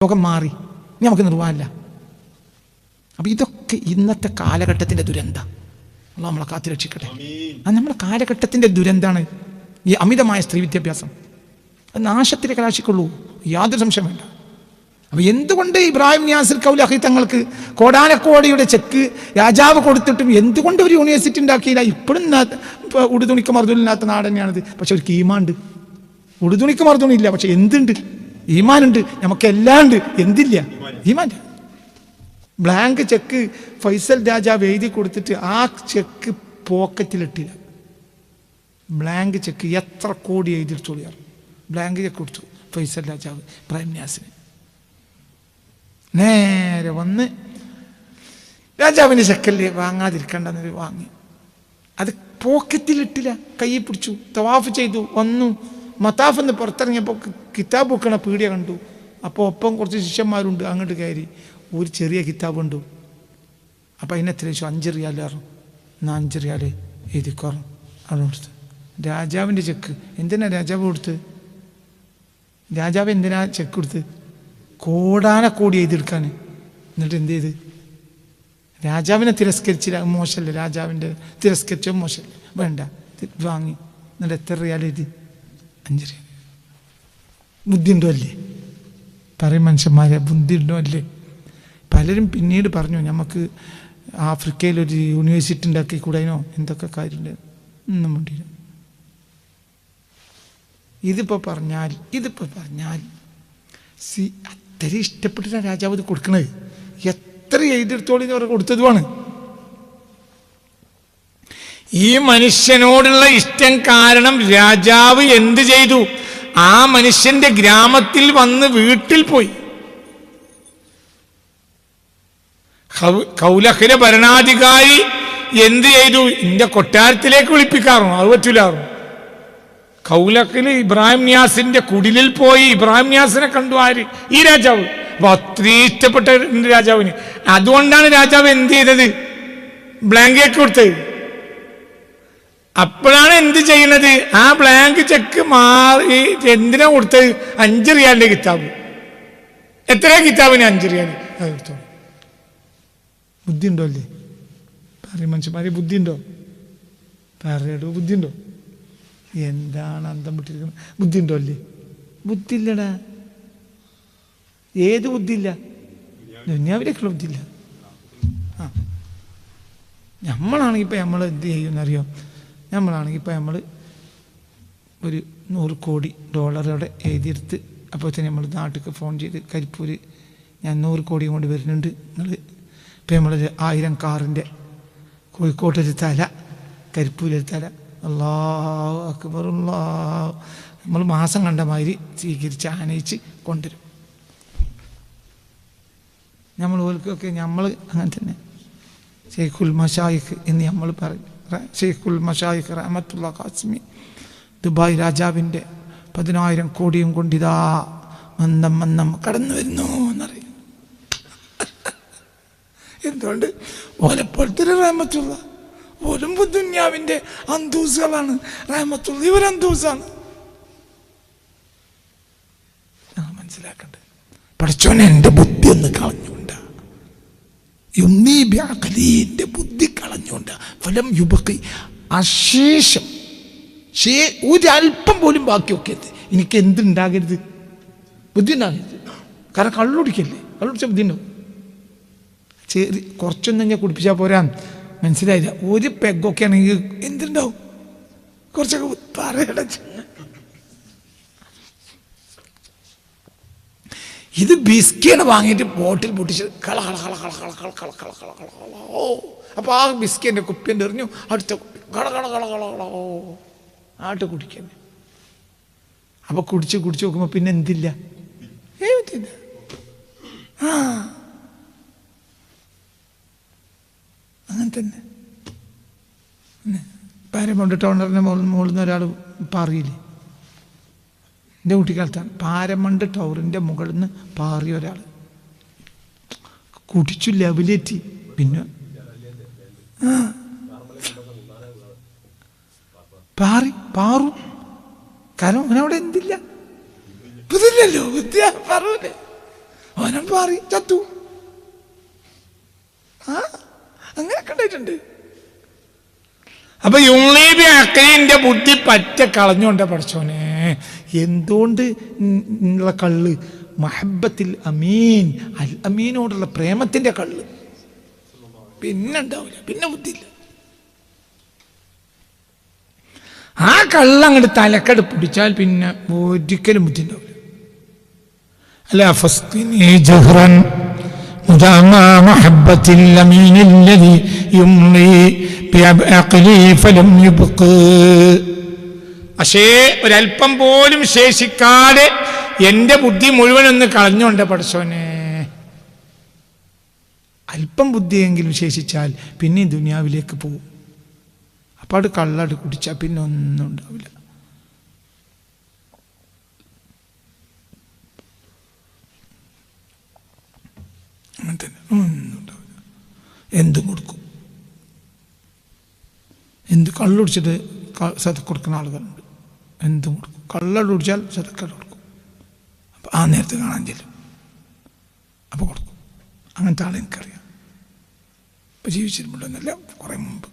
ലോകം മാറി, ഇനി നമുക്ക് നിർവാഹമില്ല. അപ്പം ഇതൊക്കെ ഇന്നത്തെ കാലഘട്ടത്തിൻ്റെ ദുരന്ത. അള്ളാഹു നമ്മളെ കാത്തുരക്ഷിക്കട്ടെ. അത് നമ്മുടെ കാലഘട്ടത്തിൻ്റെ ദുരന്താണ് ഈ അമിതമായ സ്ത്രീ വിദ്യാഭ്യാസം. അത് നാശത്തിലെ കലാശിക്കുള്ളൂ, യാതൊരു സംശയം വേണ്ട. അപ്പം എന്തുകൊണ്ട് ഇബ്രാഹിം നിയാസിൽ കൗലഹി തങ്ങൾക്ക് കോടാനക്കോടിയുടെ ചെക്ക് രാജാവ് കൊടുത്തിട്ടും എന്തുകൊണ്ട് ഒരു യൂണിവേഴ്സിറ്റി ഉണ്ടാക്കിയില്ല? ഇപ്പോഴും ഉടുതുണിക്ക് മറുതുണില്ലാത്ത നാട് തന്നെയാണിത്. പക്ഷെ ഒരു ഈമാനുണ്ട്. ഉടുതുണിക്ക് മറുതുണിയില്ല, പക്ഷെ എന്തുണ്ട്? ഈമാനുണ്ട്. നമുക്കെല്ലാം ഉണ്ട്. എന്തില്ല? ഈമാൻ. ബ്ലാങ്ക് ചെക്ക് ഫൈസൽ രാജാവ് എഴുതി കൊടുത്തിട്ട് ആ ചെക്ക് പോക്കറ്റിലിട്ടില്ല. ബ്ലാങ്ക് ചെക്ക് എത്ര കോടി എഴുതിയെടുത്തോളിയാർ. ബ്ലാങ്ക് ചെക്ക് കൊടുത്തു ഫൈസൽ രാജാവ് ഇബ്രാഹിം നിയാസിന്. നേരെ വന്ന് രാജാവിൻ്റെ ചെക്കല്ലേ വാങ്ങാതിരിക്കണ്ടെന്ന് വാങ്ങി. അത് പോക്കറ്റിലിട്ടില്ല, കയ്യിൽ പിടിച്ചു, തവാഫ് ചെയ്തു, വന്നു. മത്താഫ് എന്ന് പുറത്തിറങ്ങിയപ്പോൾ കിതാബ് വെക്കണ പീടിയ കണ്ടു. അപ്പോൾ ഒപ്പം കുറച്ച് ശിഷ്യന്മാരുണ്ട്. അങ്ങോട്ട് കയറി ഒരു ചെറിയ കിതാബ് കണ്ടു. അപ്പം അതിനെത്ര ചോദിച്ചു? 5 റിയാൽ പറഞ്ഞു. എന്നാൽ 5 റിയാൽ എഴുതിക്കോറും അവിടെ കൊടുത്ത്. രാജാവിൻ്റെ ചെക്ക് എന്തിനാ രാജാവ് കൊടുത്ത്? രാജാവ് എന്തിനാ ചെക്ക് കൊടുത്ത്? കോടാനക്കോടി എഴുതിയെടുക്കാൻ. എന്നിട്ട് എന്ത് ചെയ്ത്? രാജാവിനെ തിരസ്കരിച്ചില്ല, മോശമല്ലേ? രാജാവിൻ്റെ തിരസ്കരിച്ചോ മോശമല്ലേ? വേണ്ട, വാങ്ങി. എന്നിട്ട് എത്ര റിയാൽ എഴുതി? 5 റിയാൽ. ബുദ്ധി ഉണ്ടോ അല്ലേ? പറയും മനുഷ്യന്മാരെ, ബുദ്ധി ഉണ്ടോ അല്ലേ? പലരും പിന്നീട് പറഞ്ഞു നമുക്ക് ആഫ്രിക്കയിലൊരു യൂണിവേഴ്സിറ്റി ഉണ്ടാക്കി കൂടാനോ എന്തൊക്കെ കാര്യമുണ്ട്. ഒന്നും വേണ്ടിയില്ല. ഇതിപ്പോൾ പറഞ്ഞാൽ അത്ര ഇഷ്ടപ്പെട്ടിട്ടാണ് രാജാവ് ഇത് കൊടുക്കണത്. എത്ര എഴുതിയെടുത്തോളം അവർ കൊടുത്തതുമാണ്. ഈ മനുഷ്യനോടുള്ള ഇഷ്ടം കാരണം രാജാവ് എന്ത് ചെയ്തു? ആ മനുഷ്യന്റെ ഗ്രാമത്തിൽ വന്ന് വീട്ടിൽ പോയി. കൗലഹിലെ ഭരണാധികാരി എന്ത് ചെയ്തു? ഇന്റെ കൊട്ടാരത്തിലേക്ക് വിളിപ്പിക്കാറുണ്ട്. അത് പറ്റൂലാറും. കൗലഹില് ഇബ്രാഹിം നിയാസിന്റെ കുടിലിൽ പോയി ഇബ്രാഹിം നിയാസിനെ കണ്ടു. ആര്? ഈ രാജാവ്. അപ്പൊ അത്രയും ഇഷ്ടപ്പെട്ട രാജാവിന്. അതുകൊണ്ടാണ് രാജാവ് എന്ത് ചെയ്തത്? ബ്ലാങ്ക് കൊടുത്തത്. അപ്പോഴാണ് എന്ത് ചെയ്യുന്നത്? ആ ബ്ലാങ്ക് ചെക്ക് മാറി എന്തിനാ കൊടുത്തത്? 5 റിയാലിന്റെ കിതാബ്. എത്രയാ കിതാബിന്? 5 റിയാൽ. അത് കൊടുത്തോ. ബുദ്ധി ഉണ്ടോ അല്ലേ? പറയും മനുഷ്യന്മാരെ, ബുദ്ധി ഉണ്ടോ? പറയടോ, ബുദ്ധി ഉണ്ടോ? എന്താണ് അന്തം വിട്ടിരിക്കുന്നത്? ബുദ്ധി ഉണ്ടോ അല്ലേ? ബുദ്ധി ഇല്ലടാ. ഏത് ബുദ്ധിയില്ല? ദുനിയാവിലേക്കുള്ള ബുദ്ധിയില്ല. നമ്മളാണെങ്കിൽ ഇപ്പം നമ്മൾ എന്ത് ചെയ്യുമെന്നറിയോ? നമ്മളാണെങ്കിൽ ഇപ്പം നമ്മൾ ഒരു $100 കോടി അവിടെ എഴുതിയെടുത്ത് അപ്പോൾ തന്നെ നമ്മൾ നാട്ടിലേക്ക് ഫോൺ ചെയ്ത്, കരിപ്പൂർ ഞാൻ 100 കോടി കൊണ്ട് വരുന്നുണ്ട്, നിങ്ങൾ ഇപ്പം നമ്മളൊരു 1000 കാറിൻ്റെ കോഴിക്കോട്ടൊരു തല, കരിപ്പൂരൊരു തല, അല്ലാഹു അക്ബർ, അല്ലാഹു, നമ്മൾ മാസം കണ്ട മാതിരി സ്വീകരിച്ച് ആനയിച്ച് കൊണ്ടുവരും. നമ്മൾ ഓൽക്കൊക്കെ നമ്മൾ അങ്ങനെ തന്നെ ഷെയ്ഖുൽ മശായിഖ് എന്ന് നമ്മൾ പറയും. ഷെയ്ഖുൽ മശായിഖ് റഹ്മത്തുള്ളാഹി ഖാസിമി ദുബായ് രാജാവിൻ്റെ 10,000 കോടിയും കൊണ്ടിതാ മന്ദം കടന്നു വരുന്നു എന്നറിയും. എന്തുകൊണ്ട്? ഓലെപ്പോലത്തെ റഹ്മത്തുള്ള ഓലും ദുന്യാവിൻ്റെ അന്തൂസുകളാണ്. റഹ്മത്തുള്ള ഇവർ അന്തൂസാണ്. മനസ്സിലാക്കണ്ടേ? പഠിച്ചോനെ എൻ്റെ ബുദ്ധി ഒന്ന് കളഞ്ഞുകൊണ്ട്, ന്റെ ബുദ്ധി കളഞ്ഞുകൊണ്ട്, ഫലം യുബക്കി, അശേഷം ഒരല്പം പോലും ബാക്കി വെക്കരുത്. എനിക്ക് എന്തുണ്ടാകരുത്? ബുദ്ധി ഉണ്ടാകരുത്. കാരണം കള്ളുടിക്കല്ലേ? കള്ളുടിച്ച ബുദ്ധി ഉണ്ടാവും. കുറച്ചൊന്നും ഞാൻ കുടിപ്പിച്ചാൽ പോരാ. മനസ്സിലായില്ല? ഒരു പെഗൊക്കെ ആണെങ്കിൽ എന്തുണ്ടാവും? കുറച്ചൊക്കെ പറയട. ഇത് ബിസ്കിയാണ് വാങ്ങിയിട്ട് ബോട്ടിൽ പൊട്ടിച്ച് കള. അപ്പോൾ ആ ബിസ്കിൻ്റെ കുപ്പിൻ്റെ എറിഞ്ഞു, അടുത്ത കുപ്പി കള. ആട്ട് കുടിക്കന്നെ. അപ്പോൾ കുടിച്ച് നോക്കുമ്പോൾ പിന്നെ എന്തില്ല? അങ്ങനെ തന്നെ. പാരമൗണ്ട് ടൗണറിൻ്റെ മുകളിൽ നിന്ന് ഒരാൾ പാറിയില്ലേ? എൻ്റെ കുട്ടിക്കാലത്താണ്. പാരമൗണ്ട് ടവറിൻ്റെ മുകളിൽ നിന്ന് പാറിയ ഒരാൾ കുടിച്ചു ലെവലേറ്റി. പിന്നെ പാറും. കാരണം അവനവിടെ എന്തില്ല? ബുദ്ധിയില്ലല്ലോ. ബുദ്ധി പറൂലേ? അവനോട് മാറി ചത്തു. അങ്ങനെയൊക്കെ ഉണ്ടായിട്ടുണ്ട്. അപ്പൊ യുംലീബി അക്കലിന്റെ ബുദ്ധി പറ്റ കളഞ്ഞോണ്ട പഠിച്ചോനെ. എന്തുകൊണ്ട് ഉള്ള കള്ള്? മഹബത്തിൽ അമീൻ, അൽ അമീനോടുള്ള പ്രേമത്തിന്റെ കള്ള്. പിന്നെ ഉണ്ടാവില്ല, പിന്നെ ബുദ്ധിയില്ല. ആ കള്ള അങ്ങോട്ട് തലക്കട് പിടിച്ചാൽ പിന്നെ ഒരിക്കലും ബുദ്ധി ഉണ്ടാവില്ല. അല്ല ഫസ്തിനി ജഹ്റൻ മുദാമാ മഹബ്ബത്തിൽ അമീനിൽ ലദി യുംലി ബിഅഖ്ലി ഫലം യുബ്ഖ. പക്ഷേ ഒരല്പം പോലും ശേഷിക്കാതെ എൻ്റെ ബുദ്ധി മുഴുവനൊന്ന് കളഞ്ഞോണ്ട് പഠിച്ചോനെ. അല്പം ബുദ്ധിയെങ്കിലും ശേഷിച്ചാൽ പിന്നെ ദുനിയാവിലേക്ക് പോകും. അപ്പോൾ അത് കള്ളട് കുടിച്ചാൽ പിന്നെ ഒന്നും ഉണ്ടാവില്ല. അങ്ങനെ തന്നെ ഒന്നും ഉണ്ടാവില്ല. എന്തും കൊടുക്കും. എന്ത് കള്ളുടിച്ചിട്ട് സദക്ക കൊടുക്കുന്ന ആളുകളുണ്ട്. എന്തും കൊടുക്കും. കള്ളട് കുടിച്ചാൽ സദക്ക കൊടുക്കും. അപ്പം ആ നേരത്തെ കാണാൻ ചെല്ലും, അപ്പോൾ കൊടുക്കും. അങ്ങനത്തെ ആളെ എനിക്കറിയാം. ഇപ്പം ജീവിച്ചിട്ടുണ്ടെന്നല്ല, കുറേ മുമ്പ്.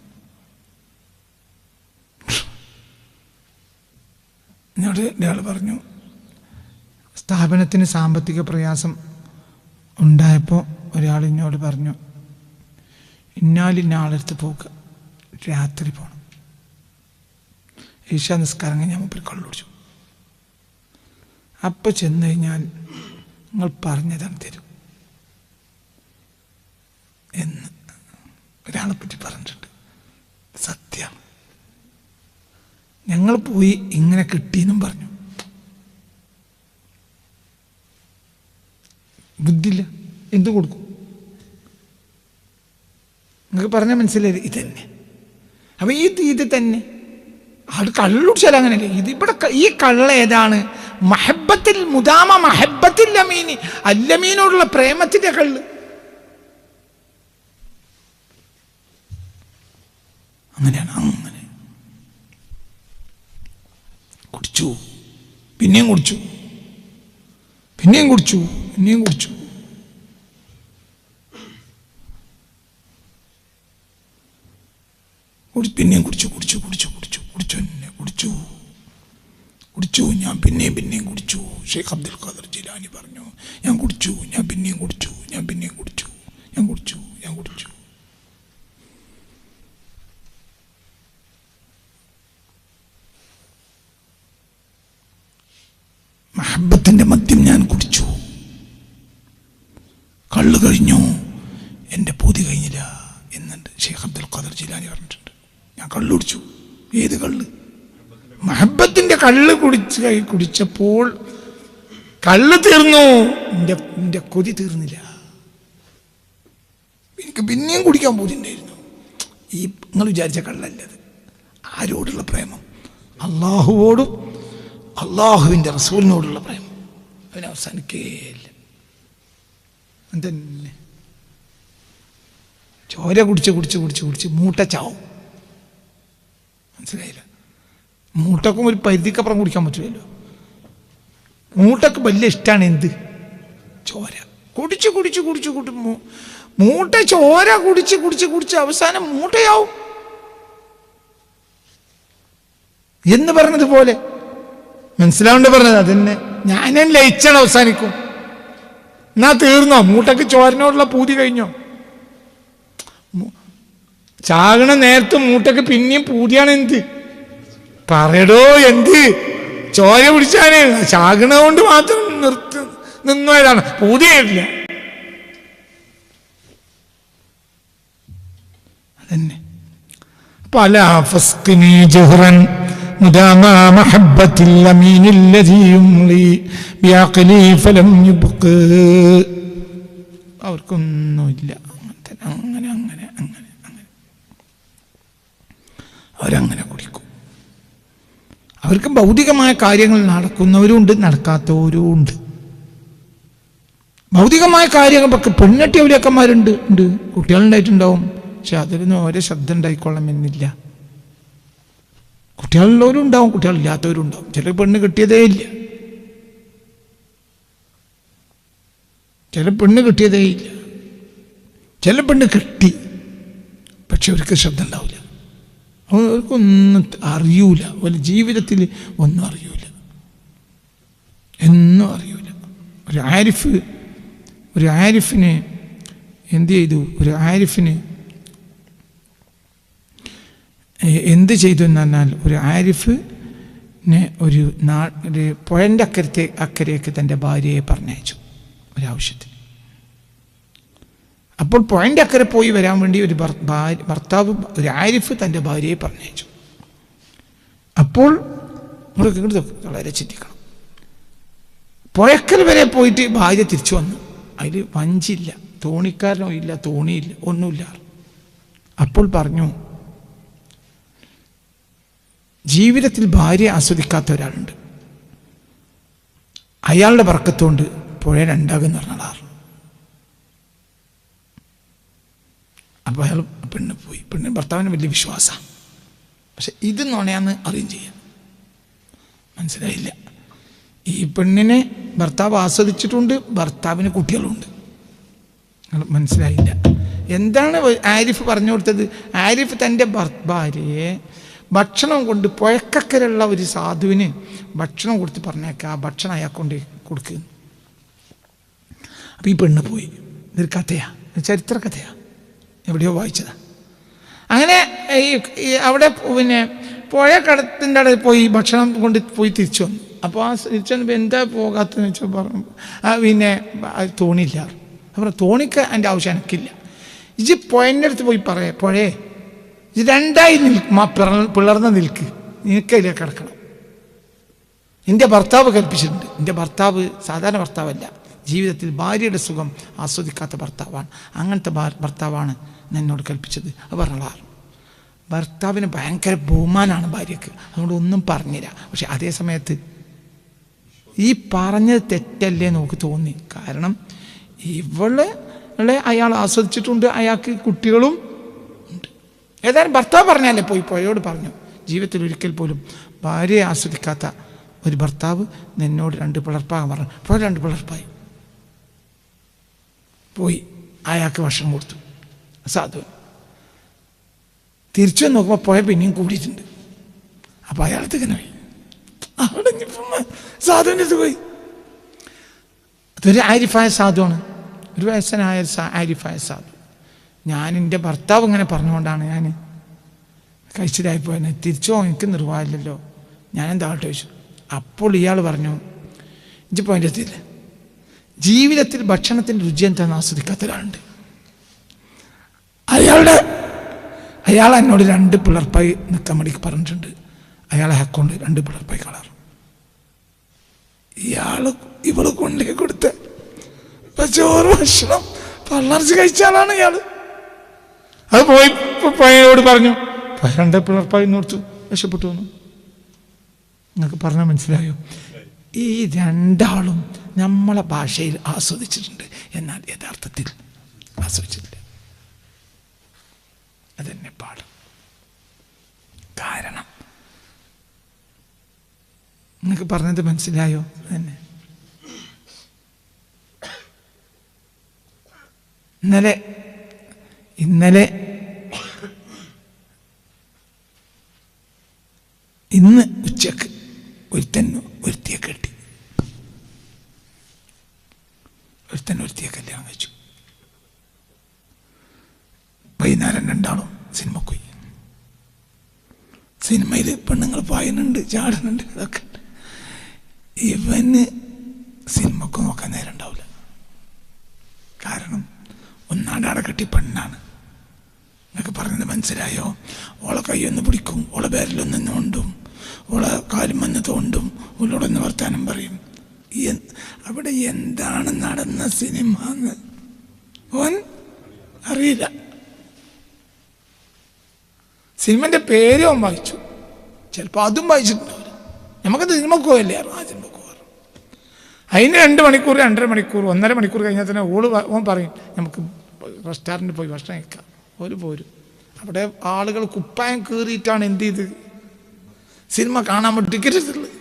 എന്നോട് ഒരാൾ പറഞ്ഞു, സ്ഥാപനത്തിന് സാമ്പത്തിക പ്രയാസം ഉണ്ടായപ്പോൾ ഒരാൾ എന്നോട് പറഞ്ഞു, ഇന്നാലിന്ന ആളെടുത്ത് പോകുക, രാത്രി പോകണം. ഈശാ നിസ്കാരം കഴിഞ്ഞാൽ മുമ്പിൽ കള്ളുടിച്ചു. അപ്പോൾ ചെന്ന് കഴിഞ്ഞാൽ നിങ്ങൾ പറഞ്ഞതാണ് തരും എന്ന് ഒരാളെ പറ്റി പറഞ്ഞിട്ടുണ്ട്. സത്യമാണ്. ഞങ്ങൾ പോയി ഇങ്ങനെ കിട്ടിയെന്നും പറഞ്ഞു. ബുദ്ധിയില്ല, എന്ത് കൊടുക്കും? നിങ്ങൾക്ക് പറഞ്ഞാൽ മനസ്സിലായി. ഇതന്നെ. അപ്പം ഇത് തന്നെ അത് കള്ളുടിച്ചാൽ അങ്ങനെയല്ലേ. ഇതിവിടെ ഈ കള്ള ഏതാണ്? മഹബത്തിൽ മുദാമ മഹബത്തിൽ അമീനി, അല്ലമീനോടുള്ള പ്രേമത്തിന്റെ കള്ള്. അങ്ങനെയാണ്. അങ്ങനെ കുടിച്ചു, പിന്നെയും കുടിച്ചു, പിന്നെയും കുടിച്ചു, പിന്നെയും കുടിച്ചു. പിന്നെയും കുടിച്ചു, കുടിച്ചു, കുടിച്ചു, കുടിച്ചു, കുടിച്ചു, എന്നെ കുടിച്ചു, കുടിച്ചു. ഞാൻ പിന്നെയും കുടിച്ചു. ഷെയ്ഖ് അബ്ദുൽ ഖാദർ ജിലാനി പറഞ്ഞു, ഞാൻ കുടിച്ചു, ഞാൻ പിന്നെയും കുടിച്ചു, ഞാൻ പിന്നെയും കുടിച്ചു, ഞാൻ കുടിച്ചു, ഞാൻ കുടിച്ചു. മഹബത്തിന്റെ മദ്യം ഞാൻ കുടിച്ചു. കള്ള് കഴിഞ്ഞു, എൻ്റെ പൂതി കഴിഞ്ഞില്ല എന്നുണ്ട് ഷെയ്ഖ് അബ്ദുൽ ഖാദർ ജിലാനി പറഞ്ഞിട്ടുണ്ട്. ഞാൻ കള്ള് കുടിച്ചു. ഏത് കള്ള്? മഹബത്തിന്റെ കള്ള് കുടിച്ചപ്പോൾ കള്ള് തീർന്നു, എൻ്റെ കൊതി തീർന്നില്ല. എനിക്ക് പിന്നെയും കുടിക്കാൻ പൂതിണ്ടായിരുന്നു. ഈ നിങ്ങൾ വിചാരിച്ച കള്ളല്ലത്. ആരോടുള്ള പ്രേമം? അള്ളാഹുവോടും അള്ളാഹുവിൻ്റെ റസൂലിനോടുള്ള പ്രേമം. അവന് അവസാനിക്കേയില്ല. തന്നെ ചോര കുടിച്ച് കുടിച്ച് കുടിച്ച് കുടിച്ച് മൂട്ട ചാവും. മനസ്സിലായില്ല? മൂട്ടക്കും ഒരു പരിധിക്കപ്പുറം കുടിക്കാൻ പറ്റില്ലല്ലോ. മൂട്ടക്ക് വലിയ ഇഷ്ടമാണ് എന്ത്? ചോര. കുടിച്ച് കുടിച്ച് കുടിച്ച് കുടി മൂട്ട ചോര കുടിച്ച് കുടിച്ച് കുടിച്ച് അവസാനം മൂട്ടയാവും എന്ന് പറഞ്ഞതുപോലെ. മനസ്സിലാവേണ്ട പറഞ്ഞത് അതന്നെ. ഞാനും ലയിച്ചാണ് അവസാനിക്കും. എന്നാ തീർന്നോ? മൂട്ടക്ക് ചോരനോടുള്ള പൂതി കഴിഞ്ഞോ? ചാകണ നേരത്തെ മൂട്ടക്ക് പിന്നെയും പൂതിയാണ്. എന്ത് പറയടോ? എന്ത് ചോര പിടിച്ചാണ്? ചാകണ കൊണ്ട് മാത്രം നിന്നതാണ്, പൂതിയായിട്ടില്ല. അതന്നെ. പല ഫസ്തിനി ജഹ്റൻ മുദാമാ മഹബ്ബത്തിൽ അമീനിൽ ലദി യുംലി ബിഅഖ്ലി ഫലം യുബ്ഖ. അവർക്കൊന്നുമില്ല. അങ്ങനെ അങ്ങനെ അങ്ങനെ അങ്ങനെ അവരങ്ങനെ കുടിക്കും. അവർക്ക് ഭൗതികമായ കാര്യങ്ങൾ നടക്കുന്നവരും ഉണ്ട്, നടക്കാത്തവരും ഉണ്ട്. ഭൗതികമായ കാര്യങ്ങൾ പെണ്ണെട്ടി ഔലിയാക്കന്മാരുണ്ട്, ഉണ്ട്, കുട്ടികളുണ്ടായിട്ടുണ്ടാവും. പക്ഷെ അതിലൊന്നും ഓരോ ശബ്ദം ഉണ്ടായിക്കൊള്ളണമെന്നില്ല. കുട്ടികളുള്ളവരും ഉണ്ടാവും, കുട്ടികളില്ലാത്തവരും ഉണ്ടാവും. ചില പെണ്ണ് കിട്ടിയതേ ഇല്ല, ചില പെണ്ണ് കിട്ടിയതേ ഇല്ല, ചില പെണ്ണ് കിട്ടി, പക്ഷെ അവർക്ക് ശ്രദ്ധ ഉണ്ടാവില്ല, അവർക്കൊന്നും അറിയൂല, ഒരു ജീവിതത്തിൽ ഒന്നും അറിയൂല, എന്നും അറിയൂല. ഒരു ആരിഫിന് എന്ത് ചെയ്തു? ഒരു ആരിഫിന് എന്ത് ചെയ്തു എന്ന് പറഞ്ഞാൽ, ഒരു ആരിഫിനെ ഒരു പുഴൻ്റെ അക്കരയ്ക്ക് തൻ്റെ ഭാര്യയെ പറഞ്ഞയച്ചു ഒരാവശ്യത്തിന്. അപ്പോൾ പുഴൻ്റെ അക്കരെ പോയി വരാൻ വേണ്ടി ഒരു ഭർത്താവ്, ഒരു ആരിഫ് തൻ്റെ ഭാര്യയെ പറഞ്ഞയച്ചു. അപ്പോൾ വളരെ ചിന്തിക്കണം. പുഴക്കൽ വരെ പോയിട്ട് ഭാര്യ തിരിച്ചു വന്നു. അതിൽ വഞ്ചില്ല, തോണിക്കാരനോ ഇല്ല, തോണിയില്ല, ഒന്നുമില്ല. അപ്പോൾ പറഞ്ഞു, ജീവിതത്തിൽ ഭാര്യ ആസ്വദിക്കാത്ത ഒരാളുണ്ട്, അയാളുടെ ബർക്കത്തുകൊണ്ട് പുഴ രണ്ടാകുന്ന പറഞ്ഞാൽ. അപ്പോൾ അയാൾ പെണ്ണ് പോയി. പെണ്ണ് ഭർത്താവിന് വലിയ വിശ്വാസമാണ്, പക്ഷെ ഇത് നുണയാന്ന് അറിയുകയും ചെയ്യാം. മനസ്സിലായില്ല. ഈ പെണ്ണിനെ ഭർത്താവ് ആസ്വദിച്ചിട്ടുണ്ട്, ഭർത്താവിന് കുട്ടികളുണ്ട്. മനസ്സിലായില്ല. എന്താണ് ആരിഫ് പറഞ്ഞു കൊടുത്തത്? ആരിഫ് തൻ്റെ ഭാര്യയെ ഭക്ഷണം കൊണ്ട് പുഴക്കക്കലുള്ള ഒരു സാധുവിന് ഭക്ഷണം കൊടുത്ത് പറഞ്ഞേക്കാം, ആ ഭക്ഷണം അയാൾക്ക് കൊണ്ട് കൊടുക്കുക. അപ്പം ഈ പെണ്ണ് പോയി. ഇതൊരു കഥയാ, ചരിത്ര കഥയാ, എവിടെയോ വായിച്ചതാ. അങ്ങനെ അവിടെ പിന്നെ പുഴ കടത്തിൻ്റെ അവിടെ പോയി ഭക്ഷണം കൊണ്ട് പോയി തിരിച്ചു വന്നു. അപ്പോൾ ആ തിരിച്ചു വന്നപ്പോൾ എന്താ പോകാത്തതെന്ന് വെച്ചാൽ പറഞ്ഞു, പിന്നെ തോണിയില്ല. അപ്പോൾ തോണിക്ക് എൻ്റെ ആവശ്യം എനിക്കില്ല, ഇത് പുഴൻ്റെ അടുത്ത് പോയി പറയാം, പുഴയെ ഇത് രണ്ടായി പിളർന്ന് നിൽക്ക്, നിനക്കതിലേക്ക് കിടക്കണം. എൻ്റെ ഭർത്താവ് കൽപ്പിച്ചിട്ടുണ്ട്. എൻ്റെ ഭർത്താവ് സാധാരണ ഭർത്താവല്ല, ജീവിതത്തിൽ ഭാര്യയുടെ സുഖം ആസ്വദിക്കാത്ത ഭർത്താവാണ്. അങ്ങനത്തെ ഭർത്താവാണ് എന്നോട് കൽപ്പിച്ചത്. അത് പറഞ്ഞാൽ ഭർത്താവിന് ഭയങ്കര ബഹുമാനമാണ് ഭാര്യക്ക്, അതുകൊണ്ട് ഒന്നും പറഞ്ഞില്ല. പക്ഷെ അതേ സമയത്ത് ഈ പറഞ്ഞത് തെറ്റല്ലേ നമുക്ക് തോന്നി. കാരണം ഇവളെ അയാൾ ആസ്വദിച്ചിട്ടുണ്ട്, അയാൾക്ക് കുട്ടികളും ഉണ്ട്. ഏതായാലും ഭർത്താവ് പറഞ്ഞാലേ പോയി പുഴയോട് പറഞ്ഞു, ജീവിതത്തിൽ ഒരിക്കൽ പോലും ഭാര്യയെ ആസ്വദിക്കാത്ത ഒരു ഭർത്താവ് നിന്നോട് 2 പിളർപ്പാകാൻ പറഞ്ഞു. അപ്പോൾ 2 പിളർപ്പായി. പോയി അയാൾക്ക് ഭക്ഷണം കൊടുത്തു. സാധു തിരിച്ചു നോക്കുമ്പോൾ പുഴ പിന്നെയും കൂടിയിട്ടുണ്ട്. അപ്പോൾ അയാളത്ത് ഇങ്ങനെ പോയി, അവിടെ സാധുവിൻ്റെ അടുത്ത് പോയി. അതൊരു ആരിഫായ സാധുവാണ്, ഒരു വയസ്സനായ ആരിഫായ സാധു. ഞാൻ എൻ്റെ ഭർത്താവ് ഇങ്ങനെ പറഞ്ഞുകൊണ്ടാണ് ഞാൻ കഴിച്ചിട്ടായി പോയത്, തിരിച്ചോ എനിക്ക് നിർവാഹമില്ലല്ലോ, ഞാനെന്താ ചോദിച്ചു. അപ്പോൾ ഇയാൾ പറഞ്ഞു, ഇഞ്ചിപ്പോൾ അതിൻ്റെ അടുത്തില്ല, ജീവിതത്തിൽ ഭക്ഷണത്തിൻ്റെ രുചി എന്താണെന്ന് ആസ്വദിക്കാത്ത ഒരാളുണ്ട്. അയാൾ എന്നോട് 2 പിളർപ്പായി നിൽക്കാൻ വേണ്ടി പറഞ്ഞിട്ടുണ്ട്. അയാളെ അക്കൗണ്ട് 2 പിളർപ്പായി കളർ ഇവള് കൊണ്ടേ കൊടുത്ത ചോറ് ഭക്ഷണം പള്ളർച്ച് കഴിച്ച ആളാണ് ഇയാള്. അത് പോയി പയ്യനോട് പറഞ്ഞു, 2 പിളർപ്പായി നോർത്തു രക്ഷപ്പെട്ടു വന്നു. നിങ്ങൾക്ക് പറഞ്ഞാൽ മനസ്സിലായോ? ഈ 2 ആളും നമ്മളെ ഭാഷയിൽ ആസ്വദിച്ചിട്ടുണ്ട്, എന്നാൽ യഥാർത്ഥത്തിൽ ആസ്വദിച്ചിട്ടില്ല. അതെന്നെ പാട്. കാരണം നിങ്ങൾക്ക് പറഞ്ഞത് മനസ്സിലായോ? തന്നെ ഇന്ന് ഉച്ചക്ക് ഒരുത്തിയെ കെട്ടി, ഒരുത്തിയെ കല്യാണം കഴിച്ചു. വൈകുന്നേരം 2 ആളും സിനിമക്ക് പോയി. സിനിമയിൽ പെണ്ണുങ്ങൾ പായുന്നുണ്ട്, ചാടുന്നുണ്ട്, അതൊക്കെ. ഇവന് സിനിമക്ക് നോക്കാൻ നേരം ഉണ്ടാവില്ല. കാരണം ഒന്നാടാടെ കെട്ടി പെണ്ണാണ്. എന്നൊക്കെ പറഞ്ഞത് മനസ്സിലായോ? ഓളെ കൈയൊന്ന് പിടിക്കും, ഓളെ പേരിലൊന്ന് നോണ്ടും, ഓളെ കാലും വന്ന് തോണ്ടും, ഓളോടൊന്ന് വർത്താനം പറയും. അവിടെ എന്താണ് നടന്ന സിനിമ എന്ന് ഓൻ അറിയില്ല. സിനിമൻ്റെ പേര് അവൻ വായിച്ചു, ചിലപ്പോൾ അതും വായിച്ചിട്ടുണ്ടാവില്ല. നമുക്കത് സിനിമക്ക് പോയല്ലേ ആ സിനിമക്ക് പോകാറ്. അതിന് 2 മണിക്കൂർ 2.5 മണിക്കൂർ 1.5 മണിക്കൂർ കഴിഞ്ഞാൽ തന്നെ ഓൻ പറയും നമുക്ക് റെസ്റ്റോറൻറ്റിൽ പോയി ഭക്ഷണം കഴിക്കാം. പോരും. അവിടെ ആളുകൾ കുപ്പായം കീറിയിട്ടാണ് എന്ത് ചെയ്ത് സിനിമ കാണാൻ വേണ്ടി ടിക്കറ്റ് എടുത്തുള്ളത്.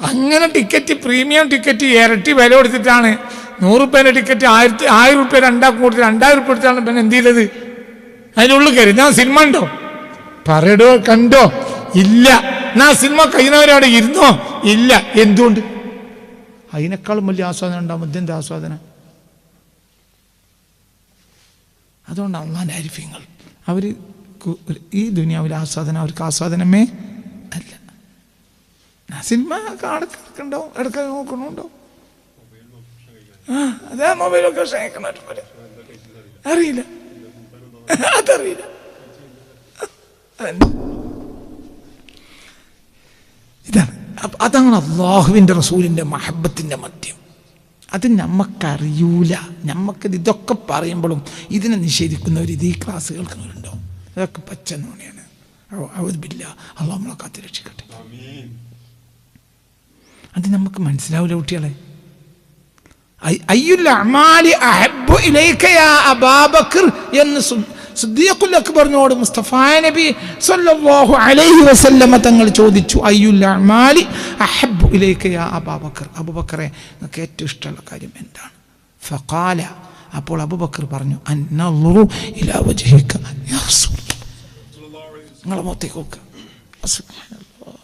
അങ്ങനെ ടിക്കറ്റ്, പ്രീമിയം ടിക്കറ്റ് ഇരട്ടി വില കൊടുത്തിട്ടാണ് 100 ടിക്കറ്റ് 1000 റുപ്യ രണ്ടാക്കും കൊടുത്ത് 2000 റുപ്യ എടുത്താണ് പിന്നെ എന്ത് ചെയ്തത്? അതിനുള്ളിൽ കയറി. ഞാൻ സിനിമ ഉണ്ടോ? പറയടോ, കണ്ടോ? ഇല്ല. ഞാൻ സിനിമ കഴിയുന്നവരവിടെ ഇരുന്നോ? ഇല്ല. എന്തുകൊണ്ട്? അതിനേക്കാളും വലിയ ആസ്വാദനം ഉണ്ടാവും. ഇതെന്ത് ആസ്വാദനം? അതുകൊണ്ടാണ് അള്ളാന്റെ ആരിഫ്യങ്ങൾ അവർ ഈ ദുനിയാവിലെ ആസ്വാദനം അവർക്ക് ആസ്വാദനമേ അല്ല. സിനിമ കാണുന്നുണ്ടാവും, ഇടയ്ക്ക് നോക്കണുണ്ടാവും. അതാ മൊബൈലൊക്കെ ക്ഷണിക്കണ അറിയില്ല, അതറിയില്ല. ഇതാണ് അതാണ് അള്ളാഹുവിൻ്റെ റസൂലിൻ്റെ മഹബത്തിൻ്റെ മദ്യം. അത് നമ്മക്കറിയൂല. നമ്മക്കിത് ഇതൊക്കെ പറയുമ്പോഴും ഇതിനെ നിഷേധിക്കുന്നവർ ഇത് ഈ ക്ലാസ് കേൾക്കുന്നവരുണ്ടോ? അതൊക്കെ പച്ച നോണിയാണ്. ഔദുബില്ല. അള്ളാഹു നമ്മളെ കാത്ത് രക്ഷിക്കട്ടെ. അത് നമുക്ക് മനസ്സിലാവില്ല കുട്ടികളെ. അയ്യുൽ അഅ്മാലി അഹബ്ബു ഇലൈക യാ അബൂബക്കർ എന്ന് സിദ്ദീഖുൽ അക്ബറിനോട് മുസ്തഫാ നബി സല്ലല്ലാഹു അലൈഹി വസല്ലമ തങ്ങൾ ചോദിച്ചു. അയ്യുൽ അഅ്മാലി അഹബ്ബു ഇലൈക യാ അബൂബക്കർ, അബൂബക്കറെ നിങ്ങൾക്ക് ഏറ്റവും ഇഷ്ടമുള്ള കാര്യം എന്താണ്? ഫഖാല, അപ്പോൾ അബൂബക്കർ പറഞ്ഞു, അന്നളുറു ഇലാ വജ്ഹിക യാ റസൂലല്ലാഹ്, നിങ്ങളെ മുഖത്തേക്ക് നോക്കുക. സുബ്ഹാനല്ലാഹ്,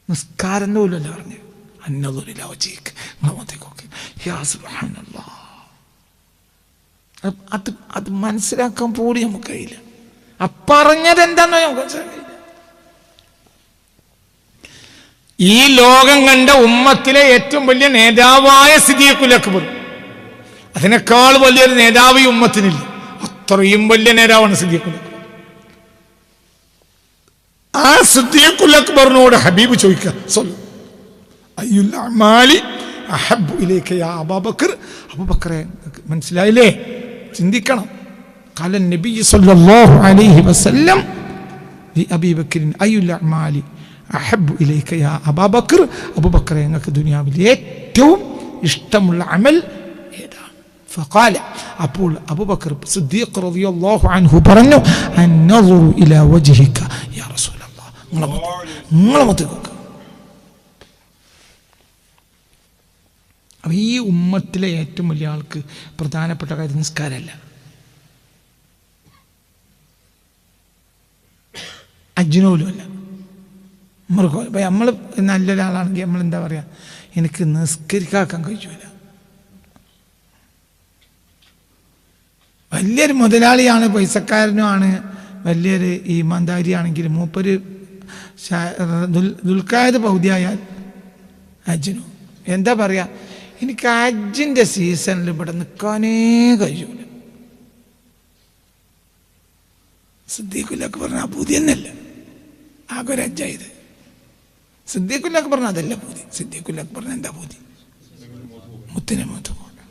നിസ്കാരം പോലുമല്ല പറഞ്ഞു. അന്നളുറു ഇലാ വജ്ഹിക, നിങ്ങളെ മുഖത്തേക്ക് നോക്കുക. യാ സുബ്ഹാനല്ലാഹ്. അത് മനസ്സിലാക്കാൻ പോലും നമുക്ക് കഴിയില്ല. പറഞ്ഞത് എന്താണെന്നോ നമുക്ക് മനസ്സിലാക്കില്ല. ഈ ലോകം കണ്ട ഉമ്മത്തിലെ ഏറ്റവും വലിയ നേതാവായ സിദ്ദീഖുൽ അക്ബർ, അതിനേക്കാൾ വലിയൊരു നേതാവ് ഈ ഉമ്മത്തിനില്ല. അത്രയും വലിയ നേതാവാണ് സിദ്ദീഖുൽ അക്ബർ. ആ സിദ്ദീഖുൽ അക്ബറിനോട് ഹബീബ് ചോദിക്കുക, അയ്യുൽ അഅ്മാലി അഹബ്ബു ഇലൈക യാ അബൂബക്കർ, അബൂബക്കറെ മനസ്സിലായില്ലേ? ചിന്തിക്കണം. ഖാല നബി സല്ലല്ലാഹു അലൈഹി വസല്ലം ലി ബക്കർ അയ്യുൽ അഅ്മാലി അഹബ്ബു ഇലൈക യാ അബൂബക്കർ, അബൂബക്കറെ നിങ്ങൾക്ക് ദുനിയാവിൽ ഏറ്റവും ഇഷ്ടമുള്ള അമൽ ഏതാണ്? ഫഖാല, അപ്പോൾ അബൂബക്കർ സിദ്ദീഖ് റളിയല്ലാഹു അൻഹു പറഞ്ഞു, അന്നളുറു ഇലാ വജ്ഹിക യാ റസൂലല്ലാഹ്, നിങ്ങളെ മുഖത്തേക്ക് നോക്കുക. അപ്പം ഈ ഉമ്മത്തിലെ ഏറ്റവും വലിയ ആൾക്ക് പ്രധാനപ്പെട്ട കാര്യം നിസ്കാരമല്ല, അജ്നോലുമല്ല, മൃഗം. ഇപ്പം നമ്മൾ നല്ലൊരാളാണെങ്കിൽ നമ്മൾ എന്താ പറയുക, എനിക്ക് നിസ്കരിക്കാൻ കഴിയൂല. വലിയൊരു മുതലാളിയാണ്, പൈസക്കാരനുമാണ്, വലിയൊരു ഈമാൻദാരിയാണെങ്കിൽ മൂപ്പര് ദുൽഖഅദ് പൗതിയായാൽ അജ്നു എന്താ പറയുക, എനിക്ക് ഹജ്ജിൻ്റെ സീസണിൽ ഇവിടെ നിൽക്കാനേ കഴിയൂല. സിദ്ദീഖുൽ അക്ബർ പറഞ്ഞ പൂതി എന്നല്ല, ആകെ ഒരു ഹജ്ജായത്. സിദ്ദീഖുൽ അക്ബർ പറഞ്ഞ അതല്ല പൂതി. സിദ്ദീഖുൽ അക്ബർ പറഞ്ഞ എന്താ പൂതി? മുത്തിനെ മുത്ത് പോലെ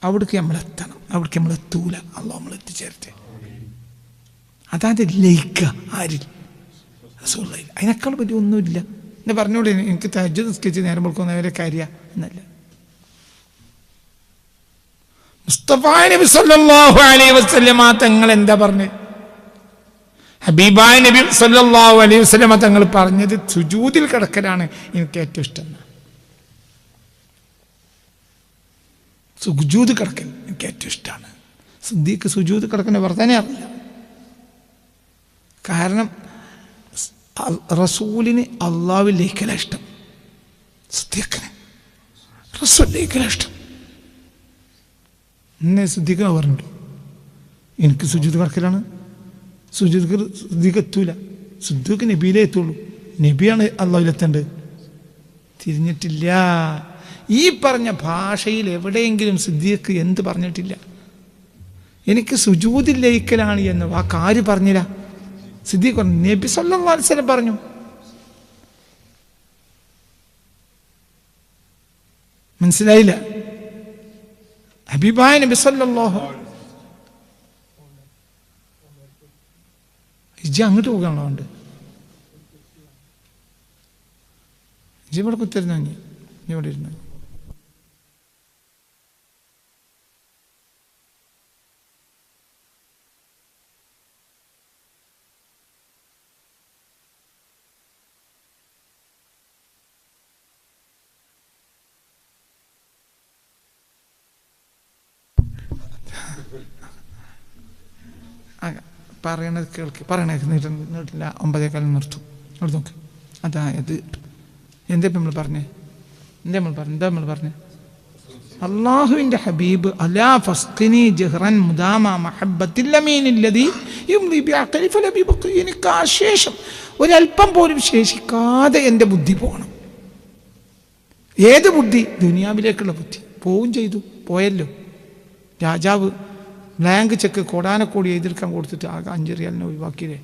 അവിടേക്ക് നമ്മൾ എത്തണം. അവിടേക്ക് നമ്മൾ എത്തൂല, അള്ളാഹു നമ്മൾ എത്തിച്ചേരട്ടെ. അതായത് ലയിക്കുക ആരിൽ? റസൂലുള്ളാഹിൽ. അതിനേക്കാൾ പറ്റി ഒന്നുമില്ല. എന്നെ പറഞ്ഞോളൂ, എനിക്ക് തഹജ്ജുദ് നിസ്കരിച്ച് നേരം കൊടുക്കുന്നവരെ കാര്യം എന്നല്ല. മുസ്തഫാ നബി സല്ലല്ലാഹു അലൈഹി വസല്ലമ തങ്ങൾ എന്താ പറഞ്ഞത്? ഹബീബായ നബി സല്ലല്ലാഹു അലൈഹി വസല്ലമ തങ്ങൾ പറഞ്ഞത് സുജൂദിൽ കിടക്കലാണ് എനിക്ക് ഏറ്റവും ഇഷ്ടം. സുജൂദ് കിടക്കൽ എനിക്ക് ഏറ്റവും ഇഷ്ടമാണ്. സിദ്ദീഖ് സുജൂദ് കിടക്കുന്ന വർദ്ധന അറിയില്ല. കാരണം റസൂലിന് അള്ളാഹുവിലേക്കല്ല ഇഷ്ടം, സിദ്ദീഖിന് റസൂലിലേക്കല്ല ഇഷ്ടം. എന്നെ സിദ്ദീഖ് പറഞ്ഞിട്ടു, എനിക്ക് സുജൂദ് കിടക്കലാണ്. സിദ്ദീഖ് എത്തൂല, സിദ്ദീഖ് നബിയിലേ എത്തുള്ളൂ. നബിയാണ് അള്ളാഹുവിലെത്തേണ്ടത്. തിരിഞ്ഞിട്ടില്ല. ഈ പറഞ്ഞ ഭാഷയിൽ എവിടെയെങ്കിലും സിദ്ദീഖ് എന്ത് പറഞ്ഞിട്ടില്ല? എനിക്ക് സുജൂദിലേക്കലാണ് എന്ന് വാക്കാര് പറഞ്ഞില്ല. സിദ്ദീഖ് പറഞ്ഞു, നബി സല്ലല്ലാഹു അലൈഹി വസല്ലം പറഞ്ഞു. മനസ്സിലായില്ല? ഹബീബായ നബി സല്ലല്ലാഹു ഇജ്ജ് അങ്ങോട്ട് പോകാണോ? ഉണ്ട് ഇജ്ജ് ഇവിടെ കുത്തിരുന്നോ? നീ ഇവിടെ ഇരുന്നു. പറയണത് കേൾക്ക്, പറയണത് നീട്ടില്ല. 9:15 നിർത്തും. അവിടെ നോക്ക്. അതായത് എന്താ നമ്മൾ പറഞ്ഞേ? എന്താ നമ്മൾ പറഞ്ഞേ? അള്ളാഹുവിൻ്റെ ഹബീബ് അലാ ഫസ്ഖിനി ജഹ്റൻ മുദാമ മഹബ്ബത്തിൽ അമീനില്ലദി യുംലി ബിഅഖലി ഫലബി ബഖി. എനിക്ക് ആ ശേഷം ഒരല്പം പോലും ശേഷിക്കാതെ എൻ്റെ ബുദ്ധി പോകണം. ഏത് ബുദ്ധി? ദുനിയാവിലേക്കുള്ള ബുദ്ധി. പോവും ചെയ്തു, പോയല്ലോ. രാജാവ് ബ്ലാങ്ക് ചെക്ക് കോടാനക്കോടി എഴുതിയെടുക്കാൻ കൊടുത്തിട്ട് ആകെ 5 റിയാലിനെ ഒഴിവാക്കിയില്ലേ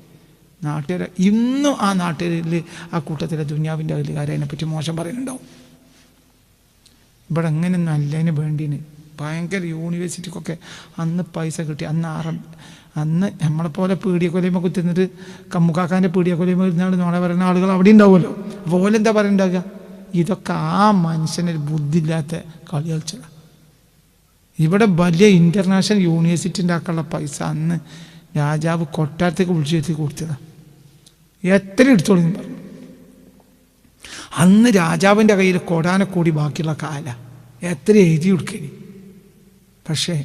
നാട്ടുകാരെ. ഇന്നും ആ നാട്ടുകാരിൽ ആ കൂട്ടത്തിലെ ദുനിയാവിൻ്റെ അധികാരം പറ്റി മോശം പറയുന്നുണ്ടാവും. ഇവിടെ അങ്ങനെയൊന്നും അല്ലതിന് വേണ്ടീന് ഭയങ്കര യൂണിവേഴ്സിറ്റിക്കൊക്കെ അന്ന് പൈസ കിട്ടി. അന്ന് നമ്മളെപ്പോലെ പീടിയക്കൊലയുമ്പോൾ കുത്തിന്നിട്ട് കമ്മുക്കാക്കാൻ്റെ പീടിയക്കൊലയുമ്പോൾ ഇരുന്നാണ് നോളെ പറയുന്ന ആളുകൾ അവിടെ ഉണ്ടാവുമല്ലോ. അപ്പോൾ ഓലെന്താ പറയുന്നുണ്ടാവുക? ഇതൊക്കെ ആ മനുഷ്യനൊരു ബുദ്ധിയില്ലാത്ത കളി കളിച്ചതാണ്. ഇവിടെ വലിയ ഇൻ്റർനാഷണൽ യൂണിവേഴ്സിറ്റി ഉണ്ടാക്കാനുള്ള പൈസ അന്ന് രാജാവ് കൊട്ടാരത്തേക്ക് വിളിച്ചു കൊടുത്തതാണ്. എത്ര എടുത്തോളൂ എന്ന് പറഞ്ഞു. അന്ന് രാജാവിൻ്റെ കയ്യിൽ കോടാനക്കൂടി ബാക്കിയുള്ള കാല എത്ര എഴുതി കൊടുക്കണി. പക്ഷേ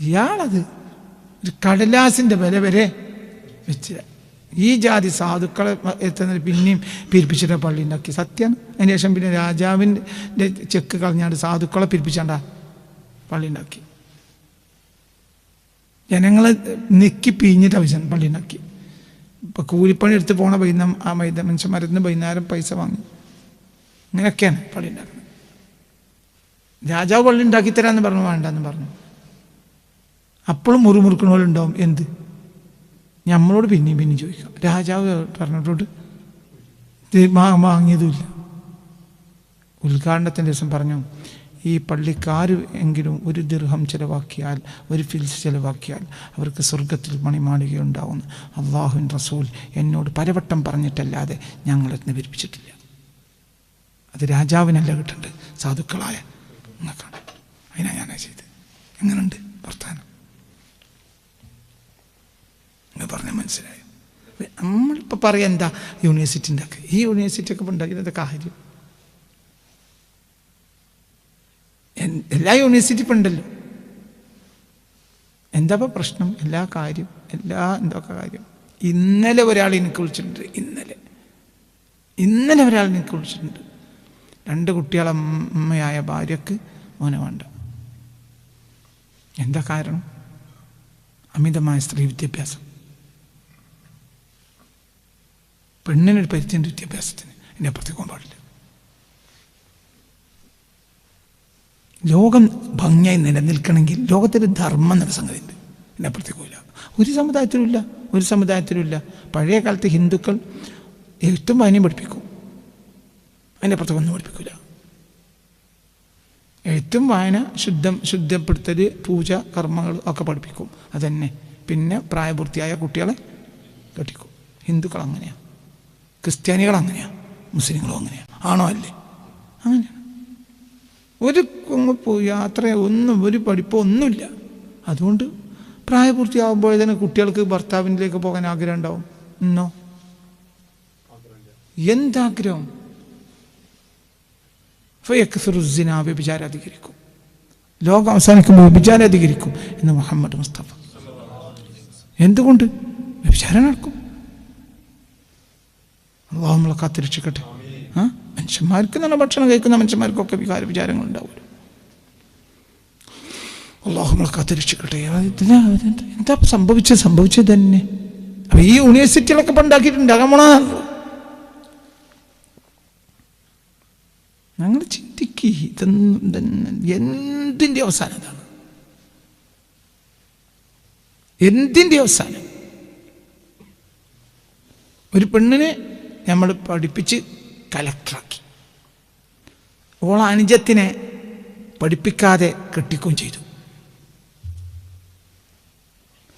ഇയാളത് ഒരു കടലാസിൻ്റെ വില വരെ വെച്ചില്ല. ഈ ജാതി സാധുക്കളെ എത്തുന്നത് പിന്നെയും പിരിപ്പിച്ചിട്ട് പള്ളി ഉണ്ടാക്കി. സത്യമാണ്. അതിന് ശേഷം പിന്നെ രാജാവിൻ്റെ ചെക്ക് കളഞ്ഞാണ്ട് സാധുക്കളെ പിരിപ്പിച്ചാണ്ടാ പള്ളി ഉണ്ടാക്കി. ജനങ്ങളെ നെക്കി പിഴിഞ്ഞിട്ട് പള്ളി ഉണ്ടാക്കി. ഇപ്പം കൂലിപ്പണി എടുത്ത് പോണ ആ മനുഷ്യന്മാരുന്ന് വൈകുന്നേരം പൈസ വാങ്ങി. ഇങ്ങനെയൊക്കെയാണ് പള്ളി ഉണ്ടാക്കുന്നത്. രാജാവ് പള്ളി ഉണ്ടാക്കി തരാമെന്ന് പറഞ്ഞു, വേണ്ടെന്ന് പറഞ്ഞു. അപ്പോഴും മുറുമുറുക്കണ പോലെ ഉണ്ടാവും. എന്ത്? നമ്മളോട് പിന്നെയും ചോദിക്കാം. രാജാവ് പറഞ്ഞിട്ടോട്ട് വാങ്ങിയതുമില്ല. ഉദ്ഘാടനത്തിൻ്റെ ദിവസം പറഞ്ഞു, ഈ പള്ളിക്കാർ എങ്കിലും 1 ദിർഹം ചിലവാക്കിയാൽ, 1 ഫിൽസ് ചിലവാക്കിയാൽ അവർക്ക് സ്വർഗത്തിൽ മണിമാളികയുണ്ടാവുന്നു. അള്ളാഹുവിൻ റസൂൽ എന്നോട് പലവട്ടം പറഞ്ഞിട്ടല്ലാതെ ഞങ്ങളെന്ന് വിരിപ്പിച്ചിട്ടില്ല. അത് രാജാവിനല്ല കിട്ടേണ്ടത്, സാധുക്കളായ നിങ്ങൾക്കാണ്. അതിനാ ഞാനാ ചെയ്ത്. എങ്ങനെയുണ്ട് വർത്താനം? നിങ്ങൾ പറഞ്ഞാൽ മനസ്സിലായോ? നമ്മളിപ്പോൾ പറയാം എന്താ യൂണിവേഴ്സിറ്റി ഉണ്ടാക്കുക. ഈ യൂണിവേഴ്സിറ്റി ഒക്കെ ഉണ്ടാക്കിയത് കാര്യം എല്ലാ യൂണിവേഴ്സിറ്റി ഇപ്പം ഉണ്ടല്ലോ. എന്താ ഇപ്പം പ്രശ്നം? എന്തൊക്കെ കാര്യം. ഇന്നലെ ഒരാൾ എനിക്ക് വിളിച്ചിട്ടുണ്ട്. ഇന്നലെ ഒരാൾ എനിക്ക് വിളിച്ചിട്ടുണ്ട്. 2 കുട്ടികളെ അമ്മയായ ഭാര്യക്ക് മോനെ വേണ്ട. എന്താ കാരണം? അമിതമായ സ്ത്രീ വിദ്യാഭ്യാസം. പെണ്ണിനൊരു പരിധിയുണ്ട് വിദ്യാഭ്യാസത്തിന്. എന്നെ അപ്പുറത്തേക്ക് പോകാൻ പാടില്ല. ലോകം ഭംഗിയായി നിലനിൽക്കണമെങ്കിൽ ലോകത്തിൽ ധർമ്മം എന്ന സംഗതി ഉണ്ട്. എന്നെ അപ്പുറത്തേക്ക് പോയില്ല. ഒരു സമുദായത്തിലുമില്ല. പഴയ കാലത്ത് ഹിന്ദുക്കൾ എഴുത്തും വായനയും പഠിപ്പിക്കും. അതിൻ്റെ അപ്പുറത്തേക്ക് ഒന്നും പഠിപ്പിക്കില്ല. എഴുത്തും വായന, ശുദ്ധപ്പെടുത്തൽ, പൂജ, കർമ്മങ്ങൾ ഒക്കെ പഠിപ്പിക്കും. അതന്നെ. പിന്നെ പ്രായപൂർത്തിയായ കുട്ടികളെ കെട്ടിക്കും. ഹിന്ദുക്കൾ അങ്ങനെയാണ്, ക്രിസ്ത്യാനികൾ അങ്ങനെയാണ്, മുസ്ലിങ്ങളും അങ്ങനെയാണ്. ആണോ? അല്ലേ? അങ്ങനെയാണ്. ഒരു യാത്ര ഒരു പഠിപ്പോ ഒന്നുമില്ല. അതുകൊണ്ട് പ്രായപൂർത്തിയാകുമ്പോഴത്തേന് കുട്ടികൾക്ക് ഭർത്താവിനിലേക്ക് പോകാൻ ആഗ്രഹം ഉണ്ടാവും. ഇന്നോ എന്താഗ്രഹം? വ്യഭിചാരം അധികരിക്കും. ലോകം അവസാനിക്കുമ്പോൾ വ്യഭിചാരം അധികരിക്കും എന്ന് മുഹമ്മദ് മുസ്തഫ. എന്തുകൊണ്ട്? വ്യഭിചാരം നടക്കും. അല്ലാഹു നമ്മളെ കാത്തിരക്ഷിക്കട്ടെ. മനുഷ്യന്മാർക്ക് നല്ല ഭക്ഷണം കഴിക്കുന്ന മനുഷ്യന്മാർക്കൊക്കെ വിചാരങ്ങൾ ഉണ്ടാവുമല്ലോ. അല്ലാഹു നമ്മളെ കാത്തിരക്ഷിക്കട്ടെ. എന്താ സംഭവിച്ചത് തന്നെ. അപ്പം ഈ യൂണിവേഴ്സിറ്റികളൊക്കെ ഉണ്ടാക്കിയിട്ടുണ്ടാകാൻ പോണാണല്ലോ. ഞങ്ങൾ ചിന്തിക്കുക, എന്തിൻ്റെ അവസാനം ഇതാണ്? എന്തിൻ്റെ അവസാനം? ഒരു പെണ്ണിനെ നമ്മൾ പഠിപ്പിച്ച് കലക്ടറാക്കി, ഓള അനുജത്തിനെ പഠിപ്പിക്കാതെ കെട്ടിക്കുകയും ചെയ്തു.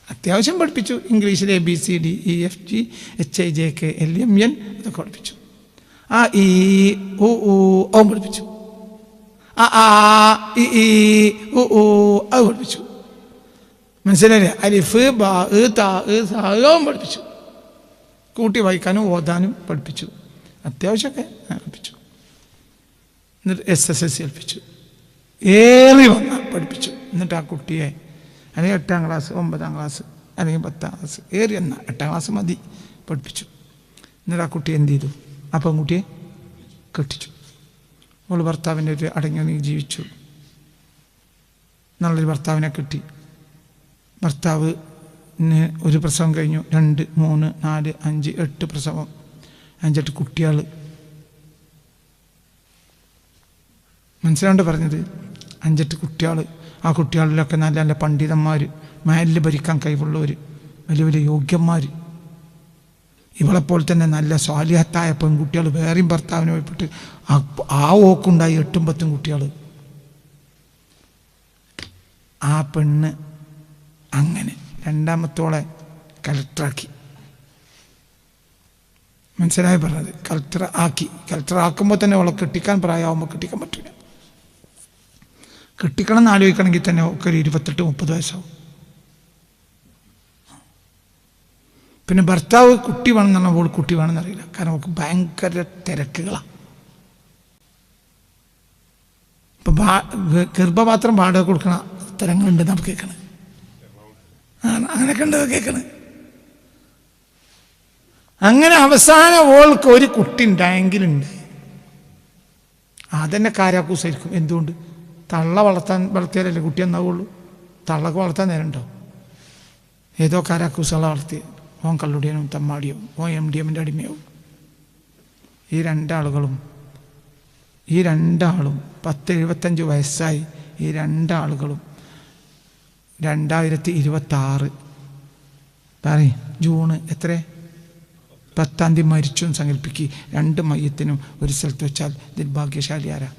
അത്യാവശ്യം പഠിപ്പിച്ചു. ഇംഗ്ലീഷിൽ ABCD EFG HIJK LMN ഇതൊക്കെ പഠിപ്പിച്ചു. ഈ ഓ പഠിപ്പിച്ചു. അത് പഠിപ്പിച്ചു. മനസ്സിലായില്ലേ? അലിഫ് ബാ താ പഠിപ്പിച്ചു. കൂട്ടി വായിക്കാനും ഓതാനും പഠിപ്പിച്ചു. അത്യാവശ്യമൊക്കെ പഠിപ്പിച്ചു. എന്നിട്ട് SSLC പഠിപ്പിച്ചു. ഏറി വന്ന പഠിപ്പിച്ചു. എന്നിട്ട് ആ കുട്ടിയെ അല്ലെങ്കിൽ 8ാം ക്ലാസ് 9ാം ക്ലാസ് അല്ലെങ്കിൽ 10ാം ക്ലാസ് ഏറിയെന്ന 8ാം ക്ലാസ് മതി പഠിപ്പിച്ചു. എന്നിട്ട് ആ കുട്ടി എന്ത് ചെയ്തു? ആ പെൺകുട്ടിയെ കെട്ടിച്ചു. അവൾ ഭർത്താവിൻ്റെ ഒരു അടങ്ങി ജീവിച്ചു. നല്ലൊരു ഭർത്താവിനെ കിട്ടി. ഭർത്താവിന് ഒരു പ്രസവം കഴിഞ്ഞു, 2, 3, 4, 5, 8 പ്രസവം, 5-8 കുട്ടികൾ. മനസ്സിലാണ്ട് പറഞ്ഞത്? 5-8 കുട്ടികൾ. ആ കുട്ടികളിലൊക്കെ നല്ല നല്ല പണ്ഡിതന്മാർ, മഹല്ല് ഭരിക്കാൻ കഴിവുള്ളവർ, വലിയ വലിയ യോഗ്യന്മാർ. ഇവളെപ്പോലെ തന്നെ നല്ല സ്വാലിഹത്തായ പെൺകുട്ടികൾ വേറെയും ഭർത്താവിന് പോയിട്ട് ആ ഓക്കുണ്ടായി 8-10 കുട്ടികൾ. ആ പെണ്ണ് അങ്ങനെ 2ാമത്തോളെ കലക്ടറാക്കി. മനസ്സിലായി പറഞ്ഞത്? കലക്ടർ ആക്കുമ്പോൾ തന്നെ അവളെ കെട്ടിക്കാൻ പ്രായമാകുമ്പോൾ കെട്ടിക്കാൻ പറ്റില്ല. കെട്ടിക്കണം എന്ന് ആലോചിക്കണമെങ്കിൽ തന്നെ ഒക്കെ ഒരു 28-30 വയസ്സാവും. പിന്നെ ഭർത്താവ് കുട്ടി വേണമെന്ന് പറഞ്ഞാൽ അവൾ കുട്ടി വേണമെന്ന് അറിയില്ല. കാരണം അവൾക്ക് ഭയങ്കര തിരക്കുകളാണ്. ഇപ്പം ഗർഭപാത്രം വാടക കൊടുക്കണ സ്ഥലങ്ങളുണ്ട് നമുക്ക് കേൾക്കണേ. അങ്ങനെയൊക്കെ ഉണ്ട് കേൾക്കണേ. അങ്ങനെ അവസാനം ഓൾക്ക് ഒരു കുട്ടി ഉണ്ടായെങ്കിലുണ്ട്. അതന്നെ കാരാക്കൂസായിരിക്കും. എന്തുകൊണ്ട്? തള്ള വളർത്തിയാലല്ലേ കുട്ടി എന്നാവുള്ളൂ. തള്ളക്ക് വളർത്താൻ നേരം ഉണ്ടാവും. ഏതോ കാരാക്കൂസുകളെ വളർത്തി ഓൻ കള്ളുടിയനും തമ്മാടിയാവും, ഓൻ MDMൻ്റെ അടിമയാവും. ഈ രണ്ടാളും 10-75 വയസ്സായി. ഈ രണ്ടാളുകളും 2026 പറയും ജൂൺ 10-ാം തീയതി മരിച്ചു എന്ന് സങ്കല്പിക്കുക. 2 മയ്യത്തിനും ഒരു സ്ഥലത്ത് വെച്ചാൽ ഇതിൽ ഭാഗ്യശാലി ആരാ?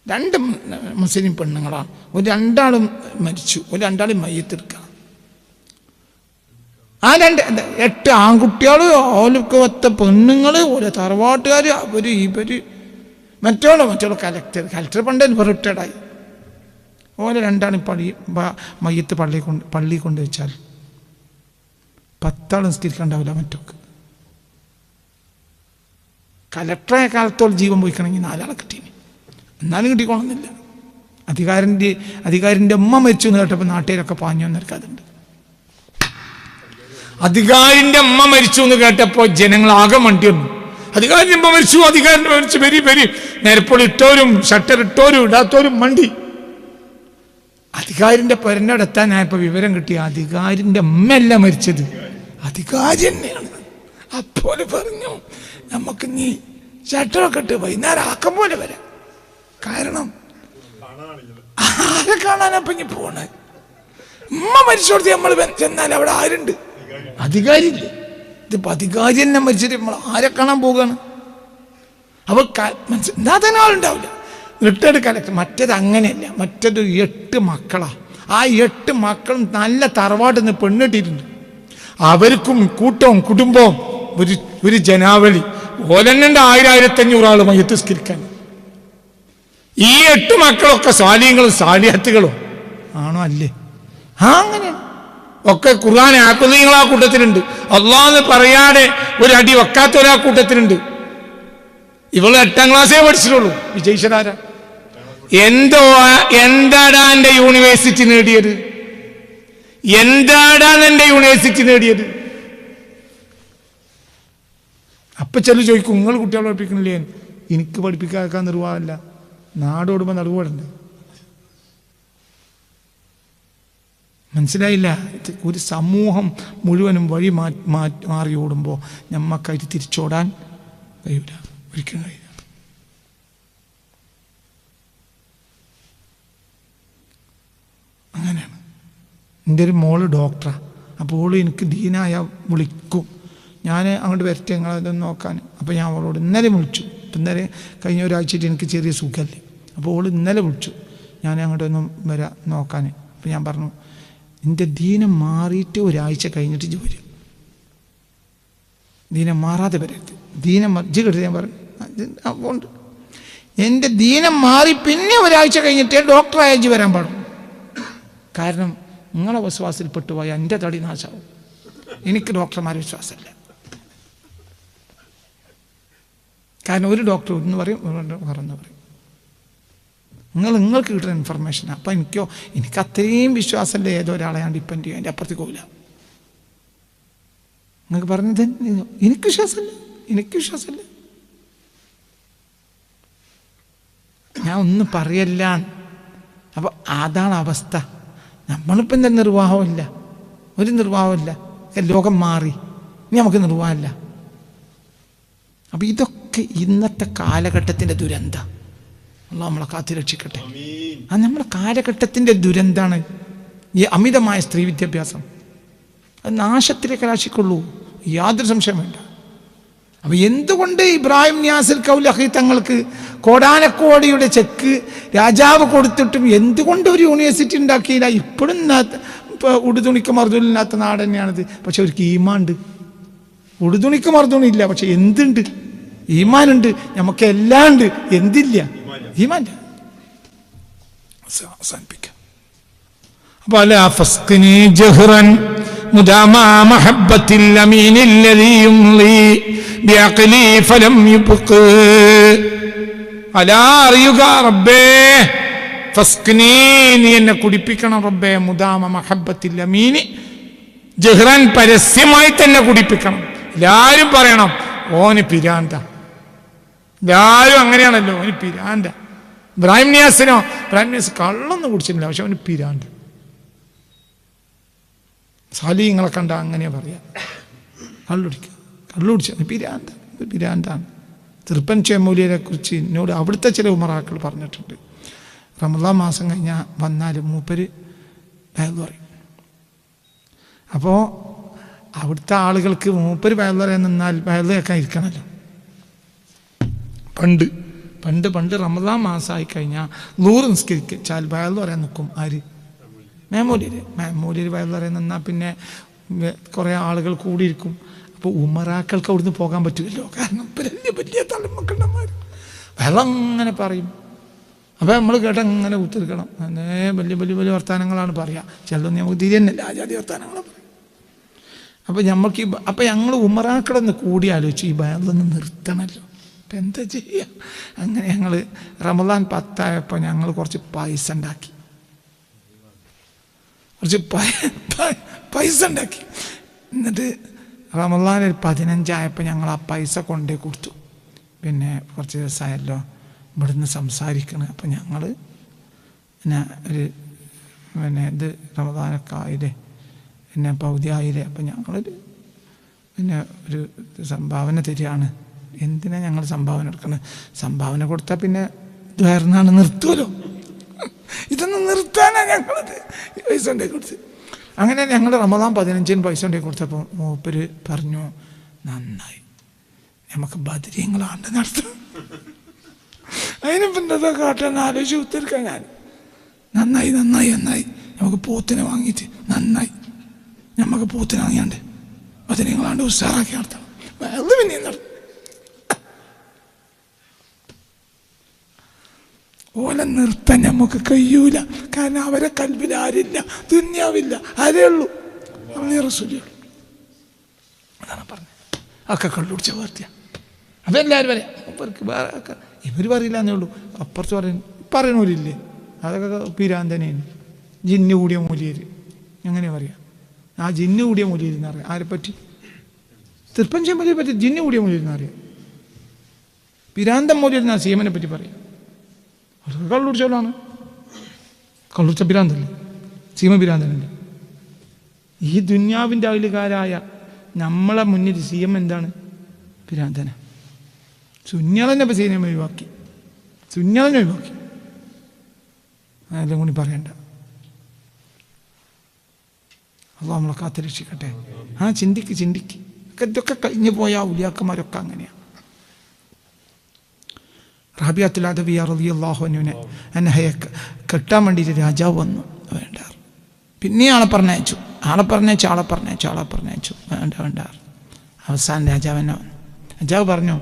2 മുസ്ലിം പെണ്ണുങ്ങളാണ്. ഒരു 2 മരിച്ചു, ഒരു 2 മയ്യത്തെടുക്കണം. ആ 8 ആൺകുട്ടികൾ, ഓലൊക്കെ 10 പെണ്ണുങ്ങൾ, ഓരോ തറവാട്ടുകാർ, ഇവർ മറ്റോളോ കലക്ടർ പണ്ട് റിട്ടയർഡായി. ഓരോ 2 മയ്യത്ത് പള്ളി കൊണ്ട് വെച്ചാൽ 10 ആൾ നിസ്കരിക്കാണ്ടാവില്ല. മറ്റൊക്കെ കലക്ടറായ കാലത്തോളം ജീവൻ പോയിക്കണമെങ്കിൽ 4 ആളെ കിട്ടീന്. എന്നാലും കിട്ടിക്കോണമെന്നില്ല. അധികാരിൻ്റെ ഉമ്മ മരിച്ചു എന്ന് കേട്ടപ്പോൾ നാട്ടുകാരൊക്കെ പാഞ്ഞു വന്നിരിക്കാതുണ്ട്. അധികാരിൻ്റെ ഉമ്മ മരിച്ചു എന്ന് കേട്ടപ്പോൾ ജനങ്ങളാകെ മണ്ടി വന്നു. അധികാരിൻ്റെ ഉമ്മ മരിച്ചു, അധികാരിൻ്റെ മരിച്ചു, വരി നേരപ്പോൾ ഇട്ടോരും ഷട്ടർ ഇട്ടോരും ഇടാത്തോരും മണ്ടി. അധികാരിൻ്റെ പെരഞ്ഞെടുത്താനായപ്പോൾ വിവരം കിട്ടി അധികാരിൻ്റെ ഉമ്മയല്ല മരിച്ചത്, അധികാരി തന്നെയാണ്. അപ്പോൾ പറഞ്ഞു നമുക്ക് നീ ഷട്ടറൊക്കെ ഇട്ട് വൈകുന്നേരം ആക്കം പോലെ വരാം. കാരണം ആരെ കാണാനപ്പം ഇനി പോണേ? ഉമ്മ മരിച്ചോടത്ത് നമ്മൾ ചെന്നാൽ അവിടെ ആരുണ്ട്? അധികാരിയില്ലേ? ഇതിപ്പോൾ അധികാരി തന്നെ മരിച്ചിട്ട് നമ്മൾ ആരെ കാണാൻ പോവുകയാണ്? അപ്പോൾ എന്താ തന്നെ ആളുണ്ടാവില്ല. Retired collector. മറ്റേത് അങ്ങനെയല്ല. മറ്റേത് 8 മക്കളാണ്. ആ 8 മക്കളും നല്ല തറവാട്ടിൽ നിന്ന് പെണ്ണിട്ടിട്ടുണ്ട്. അവർക്കും കൂട്ടവും കുടുംബവും ഒരു ജനാവലി. ഓലന്നെ 1000-1500 ആൾ മയ്യത്ത് നിസ്കരിക്കാൻ. ഈ 8 മക്കളൊക്കെ സാലിഹ്യങ്ങളും സാലിഹത്തുകളും ആണോ? അല്ലേ? അങ്ങനെയാണ്. ഒക്കെ ഖുർആൻ ആത്മീയങ്ങൾ ആ കൂട്ടത്തിലുണ്ട്. അള്ളാഹ് പറയാതെ ഒരു അടി വെക്കാത്ത ഒരാ കൂട്ടത്തിലുണ്ട്. ഇവള് 8ാം ക്ലാസ്സേ പഠിച്ചിട്ടുള്ളൂ. വിജയിച്ചതാരാ? എന്താടാ എൻ്റെ യൂണിവേഴ്സിറ്റി നേടിയത്? എന്താടാണ് എൻ്റെ യൂണിവേഴ്സിറ്റി നേടിയത്? അപ്പൊ ചെല്ലു ചോദിക്കും, നിങ്ങൾ കുട്ടികളെ പഠിപ്പിക്കണില്ലേ? എനിക്ക് പഠിപ്പിക്കാൻ നിർവാഹമില്ല. നാടോടുമ്പോൾ നടുവോടണ്ടേ? മനസ്സിലായില്ല? ഒരു സമൂഹം മുഴുവനും വഴി മാറി ഓടുമ്പോൾ നമ്മക്കായിട്ട് തിരിച്ചോടാൻ കഴിയില്ല, ഒരിക്കലും കഴിയില്ല. അങ്ങനെയാണ്. എൻ്റെ ഒരു മോള് ഡോക്ടറാണ്. അപ്പോൾ ഓള് എനിക്ക് ദീനായ വിളിക്കും. ഞാൻ അങ്ങോട്ട് വരട്ടെ നിങ്ങളതൊന്ന് നോക്കാൻ. അപ്പോൾ ഞാൻ അവളോട് ഇന്നലെ വിളിച്ചു. ഇപ്പം ഇന്നലെ കഴിഞ്ഞ ഒരാഴ്ചയായിട്ട് എനിക്ക് ചെറിയ സുഖമല്ലേ. അപ്പോൾ ഓൾ ഇന്നലെ വിളിച്ചു, ഞാൻ അങ്ങോട്ടൊന്നും വരാം നോക്കാൻ. അപ്പോൾ ഞാൻ പറഞ്ഞു എൻ്റെ ദീനം മാറിയിട്ട് ഒരാഴ്ച കഴിഞ്ഞിട്ട് ജോലി. ദീനം മാറാതെ വരരുത്. ദീനം മജ്ജ് കെടുത്ത് ഞാൻ പറഞ്ഞു അതുകൊണ്ട് എൻ്റെ ദീനം മാറി പിന്നെ ഒരാഴ്ച കഴിഞ്ഞിട്ടേ ഡോക്ടറായ ജി വരാൻ പാടും. കാരണം നിങ്ങളെ വിശ്വാസത്തിൽപ്പെട്ടു പോയാൽ എൻ്റെ തടി നാശാവും. എനിക്ക് ഡോക്ടർമാരെ വിശ്വാസമല്ല. കാരണം ഒരു ഡോക്ടർ ഒന്ന് പറയും, വേറൊന്ന് പറയും. നിങ്ങൾക്ക് കിട്ടുന്ന ഇൻഫർമേഷനാണ്. അപ്പം എനിക്ക് അത്രയും വിശ്വാസമല്ല ഏതോ ഒരാളെ ഞാൻ ഡിപ്പെൻഡ് ചെയ്യും, എൻ്റെ അപ്പുറത്തേക്ക് പോകില്ല. നിങ്ങൾക്ക് പറഞ്ഞത് എനിക്ക് വിശ്വാസമില്ല. ഞാൻ ഒന്നും പറയല്ല. അപ്പോൾ അതാണ് അവസ്ഥ. നമ്മളിപ്പോൾ എന്താ നിർവാഹമില്ല, ഒരു നിർവാഹമില്ല. ലോകം മാറി, ഇനി നമുക്ക് നിർവാഹമില്ല. അപ്പം ഇതൊക്കെ ഇന്നത്തെ കാലഘട്ടത്തിൻ്റെ ദുരന്തം. അള്ളാഹു നമ്മളെ കാത്തി രക്ഷിക്കട്ടെ. അത് നമ്മളെ കാലഘട്ടത്തിൻ്റെ ദുരന്താണ് ഈ അമിതമായ സ്ത്രീ വിദ്യാഭ്യാസം. അത് നാശത്തിലേക്ക് കലാശിക്കുള്ളൂ, യാതൊരു സംശയം വേണ്ട. അപ്പം എന്തുകൊണ്ട് ഇബ്രാഹിം നിയാസിൽ കൗലഹി തങ്ങൾക്ക് കോടാനക്കോടിയുടെ ചെക്ക് രാജാവ് കൊടുത്തിട്ടും എന്തുകൊണ്ട് ഒരു യൂണിവേഴ്സിറ്റി ഉണ്ടാക്കിയില്ല? ഇപ്പോഴും ഉടുതുണിക്ക് മറുതുണില്ലാത്ത നാട് തന്നെയാണിത്. പക്ഷെ അവർക്ക് ഈമാനുണ്ട്. ഉടുതുണിക്ക് മറുതുണില്ല, പക്ഷെ എന്തുണ്ട്? ഈമാനുണ്ട്. നമുക്ക് എല്ലാം ഉണ്ട്, എന്തില്ല? ഈമാൻ. അവസാനിപ്പിക്കാം. അപ്പോൾ അലാ ഫസ്ഖിനി ജഹ്റൻ മുദാമാ മഹബ്ബത്തിൽ അമീനിൽ ലദീ യുംലി ബിഅഖ്ലി ഫലം യുബ്ഖ. അലാ അറിയുക റബ്ബേ, ഫസ്ഖിനി നീ എന്നെ കുടിപ്പിക്കണം റബ്ബേ, മുദാമ മഹബ്ബത്തിൽ അമീനി ജഹ്റൻ പരസ്യമായി തന്നെ കുടിപ്പിക്കണം. എല്ലാവരും പറയണം ഓന് പിരാന്ത. എല്ലാവരും അങ്ങനെയാണല്ലോ, ഓന് പിരാന്ത. ഇബ്രാഹിം നിയാസ് കള്ളൊന്നും കുടിച്ചിട്ടില്ല, പക്ഷെ അവന് പിരാന്ത. സാലിഹ്യങ്ങളെ കണ്ട അങ്ങനെയാ പറയാ, കള്ളുടിച്ച പിരാന്താണ്. തിരുപ്പൻ ചേമൂലിയെ കുറിച്ച് എന്നോട് അവിടുത്തെ ചില ഉമറാക്കൾ പറഞ്ഞിട്ടുണ്ട്. റമദാൻ മാസം കഴിഞ്ഞാൽ വന്നാൽ മൂപ്പര് വയൽ പറയും. അപ്പോൾ അവിടുത്തെ ആളുകൾക്ക് മൂപ്പര് വയൽ പറയാൻ നിന്നാൽ വയൽ കേൾക്കാൻ ഇരിക്കണമല്ലോ. പണ്ട് റമദാൻ മാസമായി കഴിഞ്ഞാൽ 100 നിസ്കരിച്ചാൽ വയൽ പറയാൻ നിൽക്കും. ആര്? മേമൂലിയിൽ വയൽ പറയാൻ നിന്നാൽ പിന്നെ കുറേ ആളുകൾ കൂടിയിരിക്കും. അപ്പോൾ ഉമറാക്കൾക്ക് അവിടുന്ന് പോകാൻ പറ്റില്ലല്ലോ, കാരണം വലിയ തലമക്കണ്ടന്മാർ വെള്ളം അങ്ങനെ പറയും. അപ്പോൾ നമ്മൾ കേട്ടങ്ങനെ ഉത്തരിക്കണം. വലിയ വർത്തമാനങ്ങളാണ് പറയുക. ചിലതൊന്നും നമുക്ക് തിരിയുന്നില്ല, ആചാര്യ വർത്തമാനങ്ങളാണ് പറയും. അപ്പോൾ ഞങ്ങൾ ഉമറാക്കളൊന്ന് കൂടി ആലോചിച്ചു ഈ വയലൊന്ന് നിർത്തണമല്ലോ. അപ്പം എന്താ ചെയ്യുക? അങ്ങനെ ഞങ്ങൾ റമദാൻ 10 ആയപ്പോൾ ഞങ്ങൾ കുറച്ച് പൈസ ഉണ്ടാക്കി. എന്നിട്ട് റമദാൻ 15 ആയപ്പോൾ ഞങ്ങൾ ആ പൈസ കൊണ്ടേ കൊടുത്തു. പിന്നെ കുറച്ച് ദിവസമായല്ലോ ഇവിടുന്ന് സംസാരിക്കണം. അപ്പം ഞങ്ങൾ ഒരു ഇത് റമദാനൊക്കെ ആയില്ലേ, പിന്നെ പൗതി ആയില്ലേ, അപ്പം ഞങ്ങളൊരു ഒരു സംഭാവന തരികയാണ്. എന്തിനാ ഞങ്ങൾ സംഭാവന എടുക്കുന്നത്? സംഭാവന കൊടുത്താൽ പിന്നെ ദ്വാരനാണ് നിർത്തുമല്ലോ. ഇതൊന്നും നിർത്താനാണ് ഞങ്ങളത് പൈസ ഉണ്ടാക്കി കൊടുത്ത്. അങ്ങനെ ഞങ്ങൾ റമദാൻ 15 പൈസ ഉണ്ടാക്കി കൊടുത്തപ്പോൾ മൂപ്പര് പറഞ്ഞു, നന്നായി, നമുക്ക് ബദരീങ്ങളാണ്ട് നടത്തണം. അതിനിപ്പം എന്താ കാട്ടാൻ ആലോചിച്ച് ഉത്തരിക്കാൻ ഞാൻ. നന്നായി നമുക്ക് പോത്തിനെ വാങ്ങിയിട്ട് നന്നായി നമുക്ക് പോത്തിനെ വാങ്ങിയാണ്ട് ബദരീങ്ങളാണ്ട് ഉത്സാഹാക്കി നടത്തണം. അത് പിന്നെ നടത്തും. ഓലെ നിർത്താൻ നമുക്ക് കഴിയൂല, കാരണം അവരെ കൽബിൽ ആരില്ല, ദുന്യാവില്ല, ആരേ ഉള്ളൂ, അവളെ റസൂലുള്ളൂ. അതാണ് പറഞ്ഞത്. ഒക്കെ കള്ളുടിച്ച വാർത്തയാ. അപ്പം എല്ലാവരും പറയാം, അവർക്ക് വേറെ ഇവർ പറയില്ല എന്നേ ഉള്ളൂ. അപ്പുറത്ത് പറയണവരില്ലേ, അതൊക്കെ പിരാന്തനേന് ജിന്ന് കൂടിയ മൂലിയര്. എങ്ങനെ പറയാം? ആ ജിന്ന് കൂടിയ മൂലിയരെന്ന് അറിയാം. ആരെപ്പറ്റി? തിരുപ്പഞ്ചേം മൂലിയെ പറ്റി ജിന്ന് കൂടിയ മൂലിയരെന്ന് അറിയാം. പിരാന്തം മൂലിയരെന്നാ സീമനെ പറ്റി പറയാം. കള്ളുടിച്ചവരാണ്. കള്ളുടിച്ച പിരാന്തല്ലേ? സീമ പിരാന്തനല്ലേ? ഈ ദുന്യാവിൻ്റെ അയലുകാരായ നമ്മളെ മുന്നിൽ സീമ എന്താണ്? പിരാന്തന. സുന്യാളെന്നെ ഇപ്പം സീനയെ ഒഴിവാക്കി, അതെല്ലാം കൂടി പറയണ്ട. അള്ളാഹു നമ്മളെ കാത്ത് രക്ഷിക്കട്ടെ. ചിന്തിക്ക് ഇതൊക്കെ കഴിഞ്ഞു പോയ ഔലിയാക്കന്മാരൊക്കെ അങ്ങനെയാണ്. റബിയത്തുൽ അദവിയ്യ റളിയല്ലാഹു അൻഹയെ കെട്ടാൻ വേണ്ടിയിട്ട് രാജാവ് വന്നു. വേണ്ട. പിന്നെ ആളെ പറഞ്ഞയച്ചു. വേണ്ട. അവസാനം രാജാവെന്നെ വന്നു. രാജാവ് പറഞ്ഞു,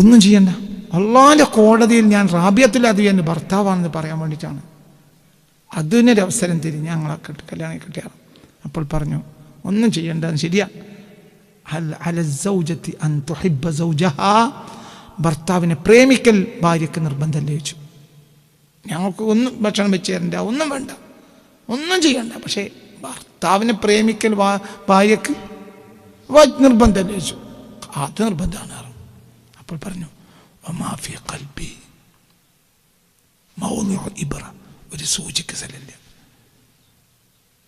ഒന്നും ചെയ്യണ്ട, അള്ളാഹിൻ്റെ കോടതിയിൽ ഞാൻ റാബിയത്തുൽ അദവിയ്യ എൻ്റെ ഭർത്താവാണെന്ന് പറയാൻ വേണ്ടിയിട്ടാണ്. അതിനൊരു അവസരം തരും, ഞങ്ങളെ കല്യാണം കെട്ടിയാണ്. അപ്പോൾ പറഞ്ഞു, ഒന്നും ചെയ്യണ്ട, ശരിയാ. ഭർത്താവിനെ പ്രേമിക്കൽ ഭാര്യയ്ക്ക് നിർബന്ധമല്ലേ ചോദിച്ചു. ഞങ്ങൾക്ക് ഒന്നും ഭക്ഷണം വെച്ച് തരണ്ട, ഒന്നും വേണ്ട, ഒന്നും ചെയ്യണ്ട. പക്ഷേ ഭർത്താവിനെ പ്രേമിക്കൽ ഭാര്യക്ക് നിർബന്ധമല്ലേ ചോദിച്ചു. അത് നിർബന്ധമാണ്. അപ്പോൾ പറഞ്ഞു മാഫിയ ഖൽബി മൗദിഉ ഇബ്റ, ഒരു സൂചിക്ക് സ്ഥലമില്ല.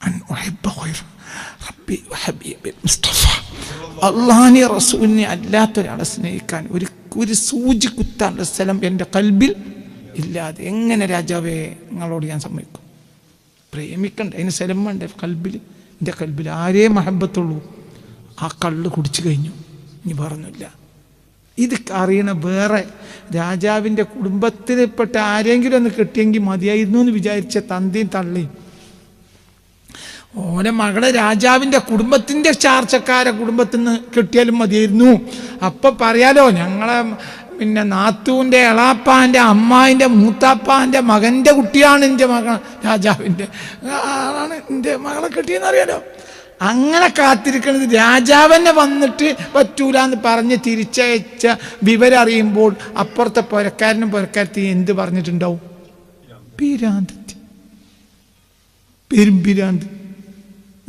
അൻ ഉഹിബ്ബ ഖൈറ റബ്ബി വഹബീബി മുസ്തഫ, അല്ലാഹുവിനെ റസൂലിനെ അല്ലാത്ത ഒരാളെ സ്നേഹിക്കാൻ ഒരു സൂചി കുത്താനുള്ള സ്ഥലം എൻ്റെ കൽബിൽ ഇല്ലാതെ എങ്ങനെ രാജാവേ നിങ്ങളോട് ഞാൻ സമ്മതിക്കും? പ്രേമിക്കണ്ട, അതിന് സ്ഥലം വേണ്ട കൽബിൽ. എൻ്റെ കൽബിൽ ആരേ മഹബത്തുള്ളൂ. ആ കള്ള് കുടിച്ചു കഴിഞ്ഞു, ഇനി പറഞ്ഞില്ല. ഇത് അറിയണ വേറെ രാജാവിൻ്റെ കുടുംബത്തിൽപ്പെട്ട ആരെങ്കിലും ഒന്ന് കിട്ടിയെങ്കിൽ മതിയായിരുന്നു എന്ന് വിചാരിച്ച തന്തയും തള്ളിയും ഓലെ മകളെ രാജാവിൻ്റെ കുടുംബത്തിൻ്റെ ചാർച്ചക്കാരെ കുടുംബത്തിൽ നിന്ന് കിട്ടിയാലും മതിയായിരുന്നു. അപ്പം പറയാലോ ഞങ്ങളെ പിന്നെ നാത്തൂൻ്റെ എളാപ്പാൻ്റെ അമ്മായിൻ്റെ മൂത്താപ്പാൻ്റെ മകൻ്റെ കുട്ടിയാണ് എൻ്റെ മകൾ, രാജാവിൻ്റെ ആളാണ് എൻ്റെ മകളെ കിട്ടിയെന്നറിയാലോ. അങ്ങനെ കാത്തിരിക്കുന്നത് രാജാവന്നെ വന്നിട്ട് പറ്റൂല എന്ന് പറഞ്ഞ് തിരിച്ചയച്ച വിവരം അറിയുമ്പോൾ അപ്പുറത്തെ പുരക്കാരനും പുരക്കാരത്തി എന്ത് പറഞ്ഞിട്ടുണ്ടാവും? പിരാന്തി, പെരുംപിരാന്ത്.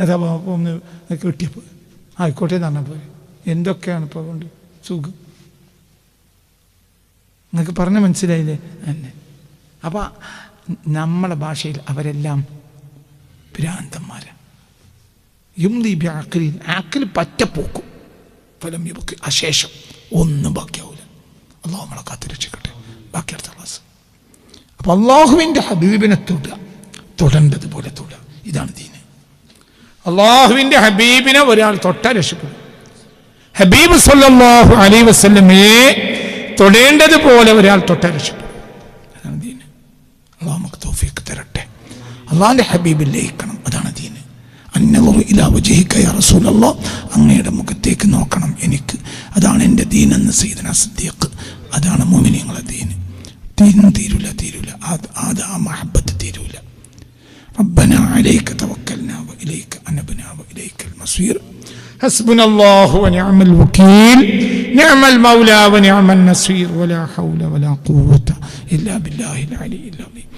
അതാ ഒന്ന് കിട്ടിയപ്പോൾ ആയിക്കോട്ടെ എന്ന് പറഞ്ഞാൽ പോലെ. എന്തൊക്കെയാണ് ഇപ്പോൾ കൊണ്ട് സുഖം, നിങ്ങൾക്ക് പറഞ്ഞ മനസ്സിലായില്ലേ തന്നെ. അപ്പം നമ്മളെ ഭാഷയിൽ അവരെല്ലാം ഭ്രാന്തന്മാരാണ്. ആക്കിൽ പറ്റപ്പോക്കും ഫലം യുബക്ക്, അശേഷം ഒന്നും ബാക്കിയാവില്ല. അള്ളാഹു നമ്മളെ കാത്തുരക്ഷിക്കട്ടെ. ബാക്കി അടുത്ത ക്ലാസ്. അപ്പം അള്ളാഹുവിൻ്റെ ഹബീബിനെ തൊടേണ്ടതുപോലെ തൊടുക. ഇതാണ് ദീന്. അള്ളാഹുവിൻ്റെ ഹബീബിനെ ഒരാൾ തൊട്ടാൽ രക്ഷപ്പെടും. ഹബീബ് സല്ലല്ലാഹു അലൈഹി വസല്ലമയെ തൊടേണ്ടതുപോലെ ഒരാൾ തൊട്ടാൽ രക്ഷപ്പെടും. അതാണ് ദീന്. അള്ളാഹു നമുക്ക് തൗഫീഖ് തരട്ടെ. അള്ളാഹിൻ്റെ ഹബീബിൽ ലയിക്കണം. അതാണ് ദീന്. അന്നളു ഇലാ വജ്ഹിക യാ റസൂലല്ലാഹ്, അങ്ങയുടെ മുഖത്തേക്ക് നോക്കണം എനിക്ക്. അതാണ് എൻ്റെ ദീനെന്ന് സയ്യിദുനാ സിദ്ദീഖ്. അതാണ് മുഅ്മിനീങ്ങളുടെ ദീന്. ദീനും തീരൂല ആ മഹബത്ത് തീരൂല. റബ്ബനാ അലൈക തവക്കൽനാ വഇലൈക അനബ്നാ വഇലൈക്കൽ മസീർ. ഹസ്ബുനല്ലാഹു വനിഅമൽ വകീൽ. നിഅമൽ മൗലാ വനിഅമൻ നസീർ. വലാ ഹൗല വലാ ഖുവത ഇല്ലാ ബില്ലാഹിൽ അലിയിൽ അലീം.